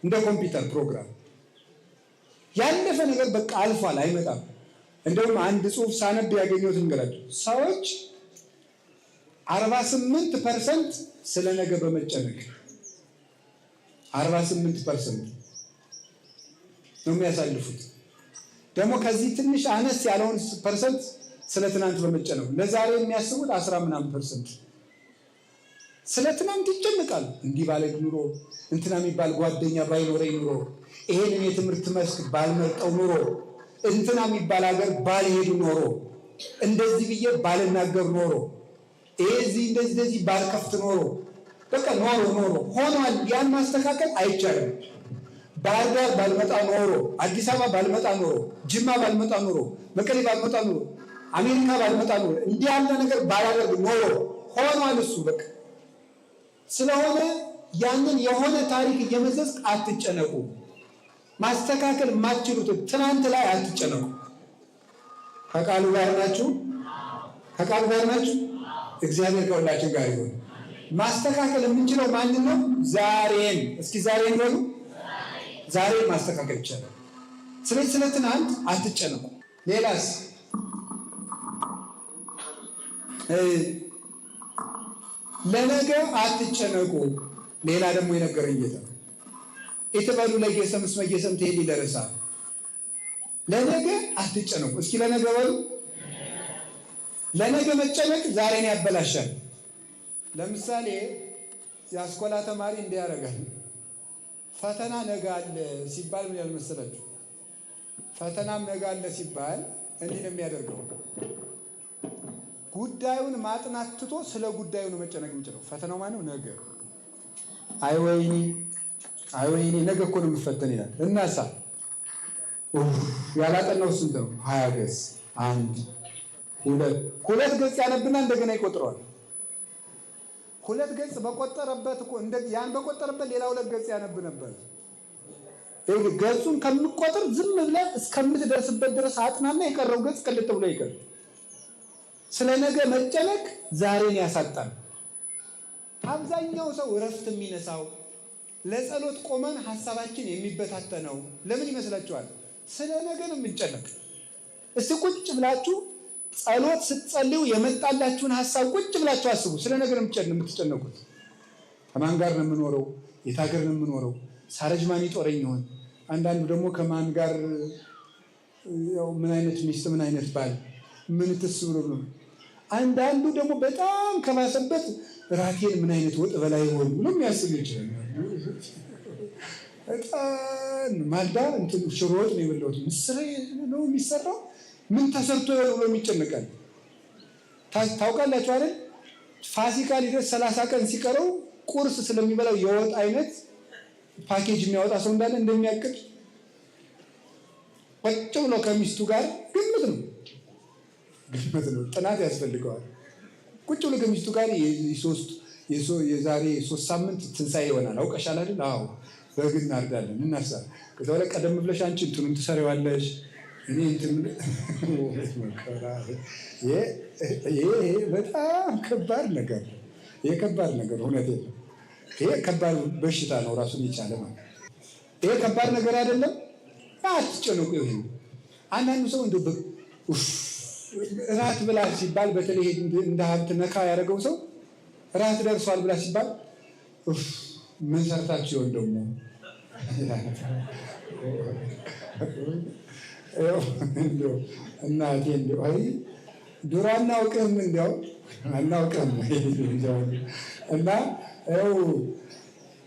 እንደ ኮምፒውተር ፕሮግራም ያለፈ ነገር በቃ አልፏል፣ አይመጣም። እንደውም አንድ ጽሑፍ ሳነብ ያገኘሁት እንገራችሁ። ሰዎች 48% ስለ ነገ በመጨነቅ 48% ነው የሚያሳልፉት። ደግሞ ከዚህ ትንሽ አነስ ያለውን ፐርሰንት ስለ ትናንት በመጨነቅ ለዛሬ የሚያስቡት 10% ስለ ትናንት ይጨነቃሉ። እንዲህ ባለ ኑሮ እንትና የሚባል ጓደኛ ባይኖረኝ ኑሮ፣ ይሄንን የትምህርት መስክ ባልመርጠው ኑሮ፣ እንትና የሚባል ሀገር ባልሄዱ ኖሮ፣ እንደዚህ ብዬ ባልናገር ኖሮ፣ እዚህ እንደዚህ ባልከፍት ኖሮ፣ በቃ ኖሮ ሆኗል። ያን ማስተካከል አይቻልም። ባህር ዳር ባልመጣ ኖሮ፣ አዲስ አበባ ባልመጣ ኖሮ፣ ጅማ ባልመጣ ኖሮ፣ መቀሌ ባልመጣ ኖሮ፣ አሜሪካ ባልመጣ ኖሮ፣ እንዲህ ያለ ነገር ባላደርግ ኖሮ ሆኗል። እሱ በቃ ስለሆነ ያንን የሆነ ታሪክ እየመዘዝክ አትጨነቁ። ማስተካከል የማትችሉት ትናንት ላይ አትጨነቁ። ከቃሉ ጋር ናችሁ? ከቃሉ ጋር ናችሁ? እግዚአብሔር ከሁላችን ጋር ይሁን። ማስተካከል የምንችለው ማንን ነው? ዛሬን። እስኪ ዛሬን በሉ። ዛሬን ማስተካከል ይቻላል። ስለዚህ ስለ ትናንት አትጨነቁ። ሌላስ ለነገ አትጨነቁ። ሌላ ደግሞ የነገረኝ ጌታ ኢትበሉ ለጌሰም እስመ ጌሰም ትሄድ ይደርሳ። ለነገ አትጨነቁ። እስኪ ለነገ በሉ። ለነገ መጨነቅ ዛሬን ያበላሻል። ለምሳሌ የአስኮላ ተማሪ እንዲህ ያደርጋል። ፈተና ነገ አለ ሲባል ምን ያልመሰላችሁ? ፈተናም ነገ አለ ሲባል እንዲህ ነው የሚያደርገው። ጉዳዩን ማጥናት ትቶ ስለ ጉዳዩ ነው መጨነቅ የሚችለው። ፈተናው ማነው? ነገ። አይ ወይኔ ነገ እኮ ነው የምፈተን ይላል። እናሳ ያላጠናው ስንት ነው? 20 ገጽ። ሁለት ገጽ ያነብና እንደገና ይቆጥረዋል። 2 ገጽ በቆጠረበት እኮ ያን በቆጠረበት ሌላ 2 ገጽ ያነብ ነበር። ገጹን ከምቆጥር ዝም ብለህ እስከምትደርስበት ድረስ አጥናና የቀረው ገጽ ቅልጥ ብሎ ይቀር። ስለ ነገ መጨነቅ ዛሬን ያሳጣል። አብዛኛው ሰው እረፍት የሚነሳው ለጸሎት ቆመን ሐሳባችን የሚበታተነው ለምን ይመስላችኋል? ስለ ነገ ነው የምንጨነቅ። እስቲ ቁጭ ብላችሁ ጸሎት ስትጸልዩ የመጣላችሁን ሐሳብ ቁጭ ብላችሁ አስቡ። ስለ ነገ ነው የምትጨነቁት። ከማን ጋር ነው የምኖረው? የት ሀገር ነው የምኖረው? ሳረጅ ማን ይጦረኝ ይሆን? አንዳንዱ ደግሞ ከማን ጋር ምን አይነት ሚስት፣ ምን አይነት ባል፣ ምን ትስ ብሎ ነው። አንዳንዱ ደግሞ በጣም ከማሰበት ራቴን ምን አይነት ወጥ በላይ ሆን ብሎ የሚያስብ ይችላል። በጣም ማልዳ እንትን ሽሮ ወጥ ነው የበላሁት፣ ምስር ነው የሚሰራው፣ ምን ተሰርቶ ይሆን ብሎ የሚጨነቃል። ታውቃላችሁ አይደል? ፋሲካ ሊደርስ 30 ቀን ሲቀረው ቁርስ ስለሚበላው የወጥ አይነት ፓኬጅ የሚያወጣ ሰው እንዳለ እንደሚያቅድ ቁጭ ብሎ ከሚስቱ ጋር ግምት ነው። ጥናት ያስፈልገዋል። ቁጭ ብሎ ከሚስቱ ጋር የዛሬ 3 ሳምንት ትንሣኤ ይሆናል አውቀሻል አይደል? አዎ በግ እናርዳለን እናሳ። ከዛ በኋላ ቀደም ብለሽ አንቺ እንትኑን ትሰሪዋለሽ፣ እኔ እንትን ይሄ በጣም ከባድ ነገር ነው። ይሄ ከባድ ነገር እውነት የለም። ይሄ ከባድ በሽታ ነው ራሱን የቻለ ማለት። ይሄ ከባድ ነገር አይደለም። አትጨነቁ። ይሄ አንዳንዱ ሰው እንደ ራት ብላ ሲባል በተለይ እንደ ሀብት ነካ ያደረገው ሰው ራት ደርሷል ብላ ሲባል ምን ሰርታችሁ ይሆን ደግሞ እናቴ እንደው አይ ዱራ አናውቅም እንደው አናውቅም እና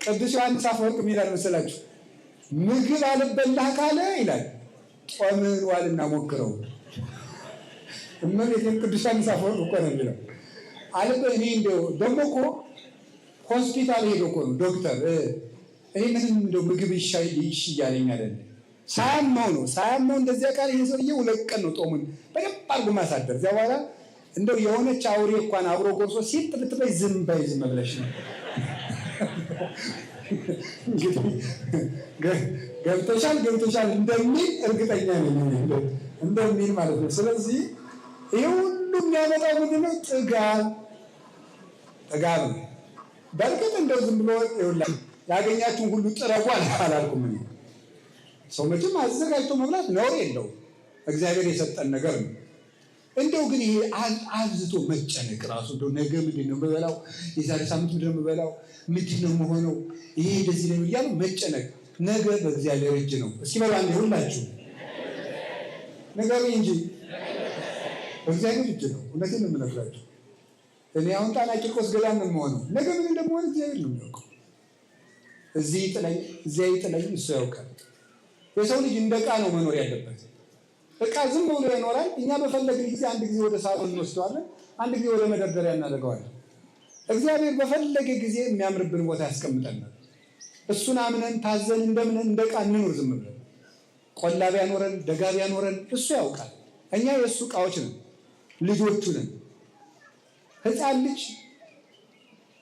ቅዱስ ዮሐንስ አፈወርቅ የሚላል መሰላችሁ? ምግብ አልበላህ ካለ ይላል ጾምን ዋልና ሞክረው። እመቤቴን ቅዱስ ዮሐንስ አፈወርቅ እኮ ነው የሚለው። እኔ እንደው ደግሞ እኮ ሆስፒታል ሄዶ እኮ ነው ዶክተር እኔ ምንም እንደው ምግብ ይሻለኝ አይደለም ሳያመው እንደዚያ ቃል ይሄ ሰውዬ 2 ቀን ነው ጦሙን በደንብ አድርጎ ማሳደር። እዚያ በኋላ እንደው የሆነች አውሬ እንኳን አብሮ ጎርሶ ሲጥ ብትበይ ዝም ብለሽ ነው ገብተሻል እንደሚል እርግጠኛ ነኝ እንደሚል ማለት ነው። ስለዚህ ይሄ ሁሉ የሚያመጣው ምንድን ነው? ጥጋብ ነው። በእርግጥ እንደው ዝም ብሎ ያገኛችሁን ሁሉ ጥረጉ አላልኩም። ሰው መቼም አዘጋጅቶ መብላት ነውር የለውም፣ እግዚአብሔር የሰጠን ነገር ነው። እንደው ግን ይሄ አብዝቶ መጨነቅ ራሱ እንደው ነገ ምንድን ነው የምበላው፣ የዛሬ ሳምንት ምንድን ነው የምበላው፣ ምንድን ነው የምሆነው፣ ይሄ እንደዚህ ነው እያሉ መጨነቅ። ነገ በእግዚአብሔር እጅ ነው። እስኪ በላ እንደ ሁላችሁ ነገሩኝ እንጂ በእግዚአብሔር እጅ ነው። እውነቴን ነው የምነግራችሁ። እኔ አሁን ጣና ቂርቆስ ገዳም ነው የምሆነው። ነገ ምን እንደምሆን እግዚአብሔር ነው የሚያውቀው። እዚህ ይጥለኝ እዚያ ይጥለኝ እሱ ያውቃል። የሰው ልጅ እንደ ዕቃ ነው መኖር ያለበት። ዕቃ ዝም ብሎ ይኖራል። እኛ በፈለግን ጊዜ አንድ ጊዜ ወደ ሳጥን እንወስደዋለን፣ አንድ ጊዜ ወደ መደርደሪያ እናደርገዋለን። እግዚአብሔር በፈለገ ጊዜ የሚያምርብን ቦታ ያስቀምጠናል። እሱን አምነን ታዘን እንደምን እንደ ዕቃ እንኑር። ዝም ብለን ቆላ ቢያኖረን ደጋ ቢያኖረን እሱ ያውቃል። እኛ የእሱ ዕቃዎች ነን፣ ልጆቹ ነን። ሕፃን ልጅ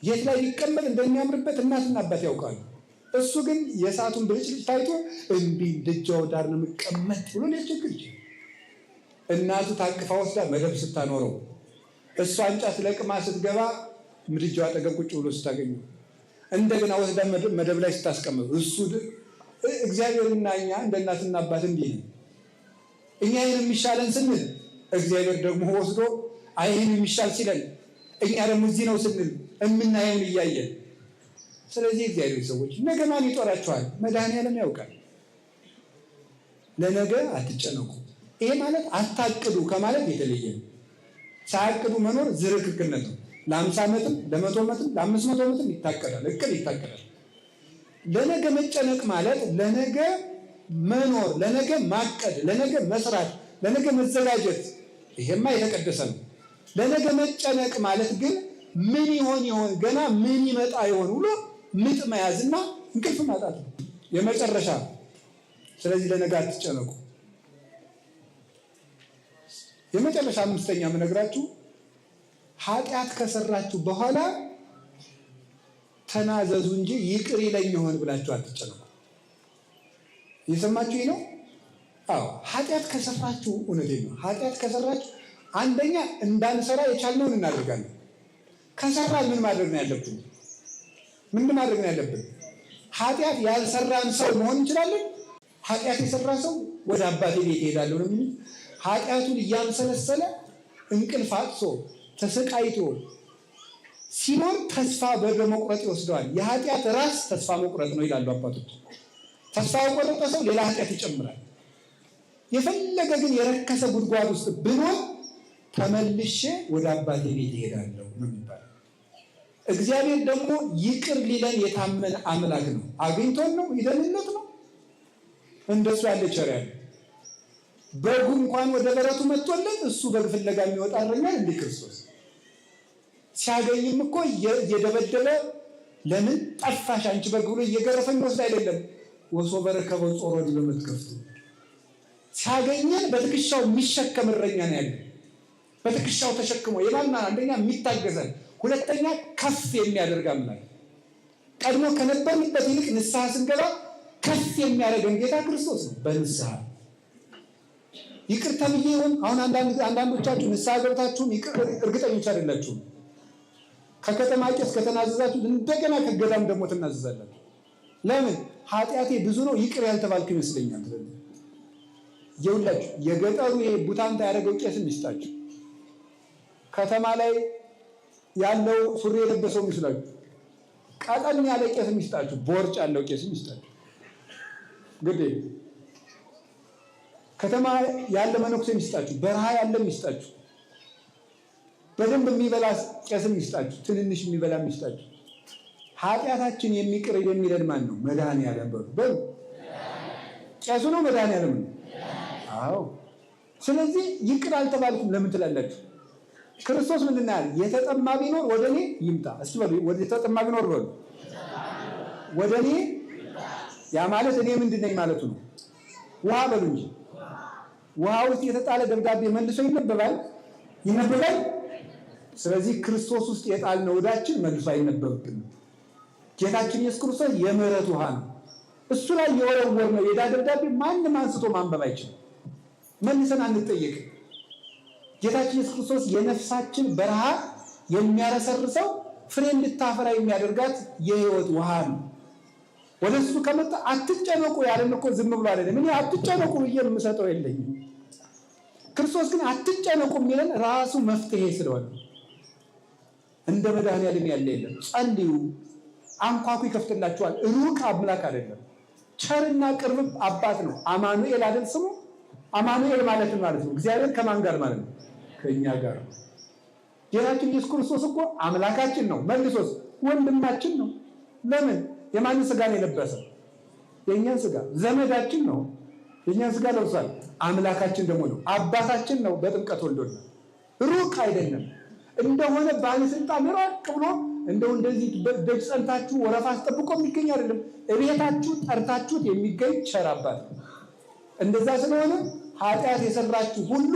የት ላይ ሊቀመጥ እንደሚያምርበት እናትና አባት ያውቃሉ። እሱ ግን የእሳቱን ብልጭልጭ ታይቶ እምቢ ደጃው ዳር ነው የሚቀመጥ ብሎ ሊያስቸግር ይችላል። እናቱ ታቅፋ ወስዳ መደብ ስታኖረው እሷ እንጨት ለቅማ ስትገባ ምድጃው አጠገብ ቁጭ ብሎ ስታገኘው እንደገና ወስዳ መደብ ላይ ስታስቀምጥ እሱ እግዚአብሔርና እኛ እንደ እናትና አባት እንዲህ ነው። እኛ ይህን የሚሻለን ስንል እግዚአብሔር ደግሞ ወስዶ አይህን የሚሻል ሲለን እኛ ደግሞ እዚህ ነው ስንል የምናየውን እያየን። ስለዚህ እግዚአብሔር ሰዎች ነገ ማን ይጦራቸዋል? መድኃኒዓለም ያውቃል። ለነገ አትጨነቁ። ይሄ ማለት አታቅዱ ከማለት የተለየ ነው። ሳያቅዱ መኖር ዝርክርክነት ነው። ለ50 ዓመትም ለ100 ዓመትም ለ500 ዓመትም ይታቀዳል፣ እቅድ ይታቀዳል። ለነገ መጨነቅ ማለት ለነገ መኖር፣ ለነገ ማቀድ፣ ለነገ መስራት፣ ለነገ መዘጋጀት፣ ይሄማ የተቀደሰ ነው። ለነገ መጨነቅ ማለት ግን ምን ይሆን ገና ምን ይመጣ ይሆን ብሎ ምጥ መያዝና እንቅልፍ ማጣት ነው የመጨረሻ። ስለዚህ ለነገ አትጨነቁ። የመጨረሻ አምስተኛ የምነግራችሁ ኃጢአት ከሰራችሁ በኋላ ተናዘዙ እንጂ ይቅር ይለኝ ይሆን ብላችሁ አትጨነቁ። እየሰማችሁ ነው? አዎ፣ ኃጢአት ከሰራችሁ እውነቴን ነው። ኃጢአት ከሰራችሁ አንደኛ እንዳንሰራ የቻልነውን እናደርጋለን። ከሰራን ምን ማድረግ ነው ያለብን? ምን ማድረግ ነው ያለብን? ኃጢአት ያልሰራን ሰው መሆን እንችላለን። ኃጢአት የሰራ ሰው ወደ አባቴ ቤት እሄዳለሁ ነው የሚል ኃጢአቱን እያንሰለሰለ እንቅልፍ አጥቶ ተሰቃይቶ ሲኖር ተስፋ በመቁረጥ ይወስደዋል። የኃጢአት ራስ ተስፋ መቁረጥ ነው ይላሉ አባቶች። ተስፋ የቆረጠ ሰው ሌላ ኃጢአት ይጨምራል። የፈለገ ግን የረከሰ ጉድጓድ ውስጥ ብኖር ተመልሼ ወደ አባቴ ቤት እሄዳለሁ ነው የሚባለው። እግዚአብሔር ደግሞ ይቅር ሊለን የታመነ አምላክ ነው። አግኝቶን ነው ይደልነት ነው እንደሱ ያለ ቸር ያለ በጉ እንኳን ወደ በረቱ መጥቶለት እሱ በግ ፍለጋ የሚወጣ እረኛ እንደ ክርስቶስ ሲያገኝም እኮ እየደበደበ ለምን ጠፋሽ አንቺ በግ ብሎ እየገረፈኝ ወስድ አይደለም ወሶ በረከበ ጾሮ በመትከፍቱ ሲያገኘን በትከሻው የሚሸከም እረኛ ነው ያለ። በትከሻው ተሸክሞ የማና አንደኛ የሚታገዘን፣ ሁለተኛ ከፍ የሚያደርግ አምላክ። ቀድሞ ከነበርንበት ይልቅ ንስሐ ስንገባ ከፍ የሚያደርገን ጌታ ክርስቶስ ነው። በንስሐ ይቅር ተብዬ ይሆን? አሁን አንዳንዶቻችሁ ንስሐ ገብታችሁም እርግጠኞች አይደላችሁም። ከከተማ ቄስ ከተናዘዛችሁ እንደገና ከገዳም ደግሞ ትናዘዛላችሁ። ለምን? ኃጢአቴ ብዙ ነው ይቅር ያልተባልኩ ይመስለኛል። ይኸውላችሁ የገጠሩ ይሄ ቡታንታ ያደረገው ቄስም ይስጣችሁ፣ ከተማ ላይ ያለው ሱሪ የለበሰው ይስላችሁ፣ ቀጠን ያለ ቄስም ይስጣችሁ፣ ቦርጭ ያለው ቄስም ይስጣችሁ። ግዴ ከተማ ያለ መነኩሴም ይስጣችሁ፣ በረሃ ያለም ይስጣችሁ፣ በደንብ የሚበላ ቄስም ይስጣችሁ፣ ትንንሽ የሚበላም ይስጣችሁ። ኃጢአታችን የሚቅር የሚለን ማን ነው? መድኃኒዓለም በሉ። ቄሱ ነው መድኃኒዓለም ነው። አዎ። ስለዚህ ይቅር አልተባልኩም ለምን ትላላችሁ? ክርስቶስ ምንድን ነው ያለ? የተጠማ ቢኖር ወደ እኔ ይምጣ። እስቲ በሉ ወደ የተጠማ ቢኖር በሉ ወደ እኔ። ያ ማለት እኔ ምንድን ነኝ ማለቱ ነው። ውሃ በሉ እንጂ ውሃ ውስጥ የተጣለ ደብዳቤ መልሶ ይነበባል? ስለዚህ ክርስቶስ ውስጥ የጣልነው ዕዳችን መልሶ አይነበብብንም። ጌታችን ኢየሱስ ክርስቶስ የምህረት ውሃ ነው። እሱ ላይ የወረወርነው የዕዳ ደብዳቤ ማንም አንስቶ ማንበብ አይችልም። መልሰን አንጠየቅም። ጌታችን ኢየሱስ ክርስቶስ የነፍሳችን በረሃ የሚያረሰርሰው ፍሬ እንድታፈራ የሚያደርጋት የህይወት ውሃ ነው። ወደ እሱ ከመጣ አትጨነቁ ያለን እኮ ዝም ብሎ አይደለም። እኔ አትጨነቁ ብዬ የምሰጠው የለኝም። ክርስቶስ ግን አትጨነቁ የሚለን ራሱ መፍትሄ ስለሆነ እንደ መድኃኒዓለም ያለ የለም። ጸልዩ፣ አንኳኩ ይከፍትላችኋል። ሩቅ አምላክ አይደለም፣ ቸርና ቅርብ አባት ነው። አማኑኤል አይደል ስሙ? አማኑኤል ማለት ነው እግዚአብሔር ከማን ጋር ማለት ነው? ከእኛ ጋር። ጌታችን ኢየሱስ ክርስቶስ እኮ አምላካችን ነው፣ መልሶስ ወንድማችን ነው። ለምን? የማንን ስጋ ነው የለበሰው? የእኛን ስጋ። ዘመዳችን ነው፣ የእኛን ስጋ ለብሷል። አምላካችን ደግሞ ነው፣ አባታችን ነው። በጥምቀት ወልዶናል። ሩቅ አይደለም። እንደሆነ ባለስልጣን ራቅ ብሎ እንደው እንደዚህ ደጅ ጸንታችሁ ወረፋ አስጠብቆ የሚገኝ አይደለም። እቤታችሁ ጠርታችሁት የሚገኝ ቸር አባት ነው። እንደዛ ስለሆነ ኃጢአት የሰራችሁ ሁሉ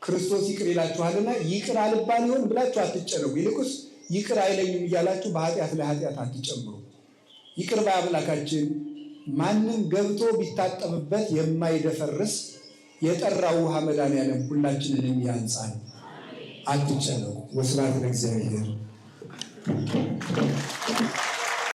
ክርስቶስ ይቅር ይላችኋልና ይቅር አልባል ይሆን ብላችሁ አትጨነቁ። ይልቁስ ይቅር አይለኝም እያላችሁ በኃጢአት ላይ ኃጢአት አትጨምሩ። ይቅር ባይ አምላካችን ማንም ገብቶ ቢታጠብበት የማይደፈርስ የጠራው ውሃ መድኃኔዓለም ሁላችንንም ያንጻን። አትጨነቁ። ወስብሐት ለእግዚአብሔር።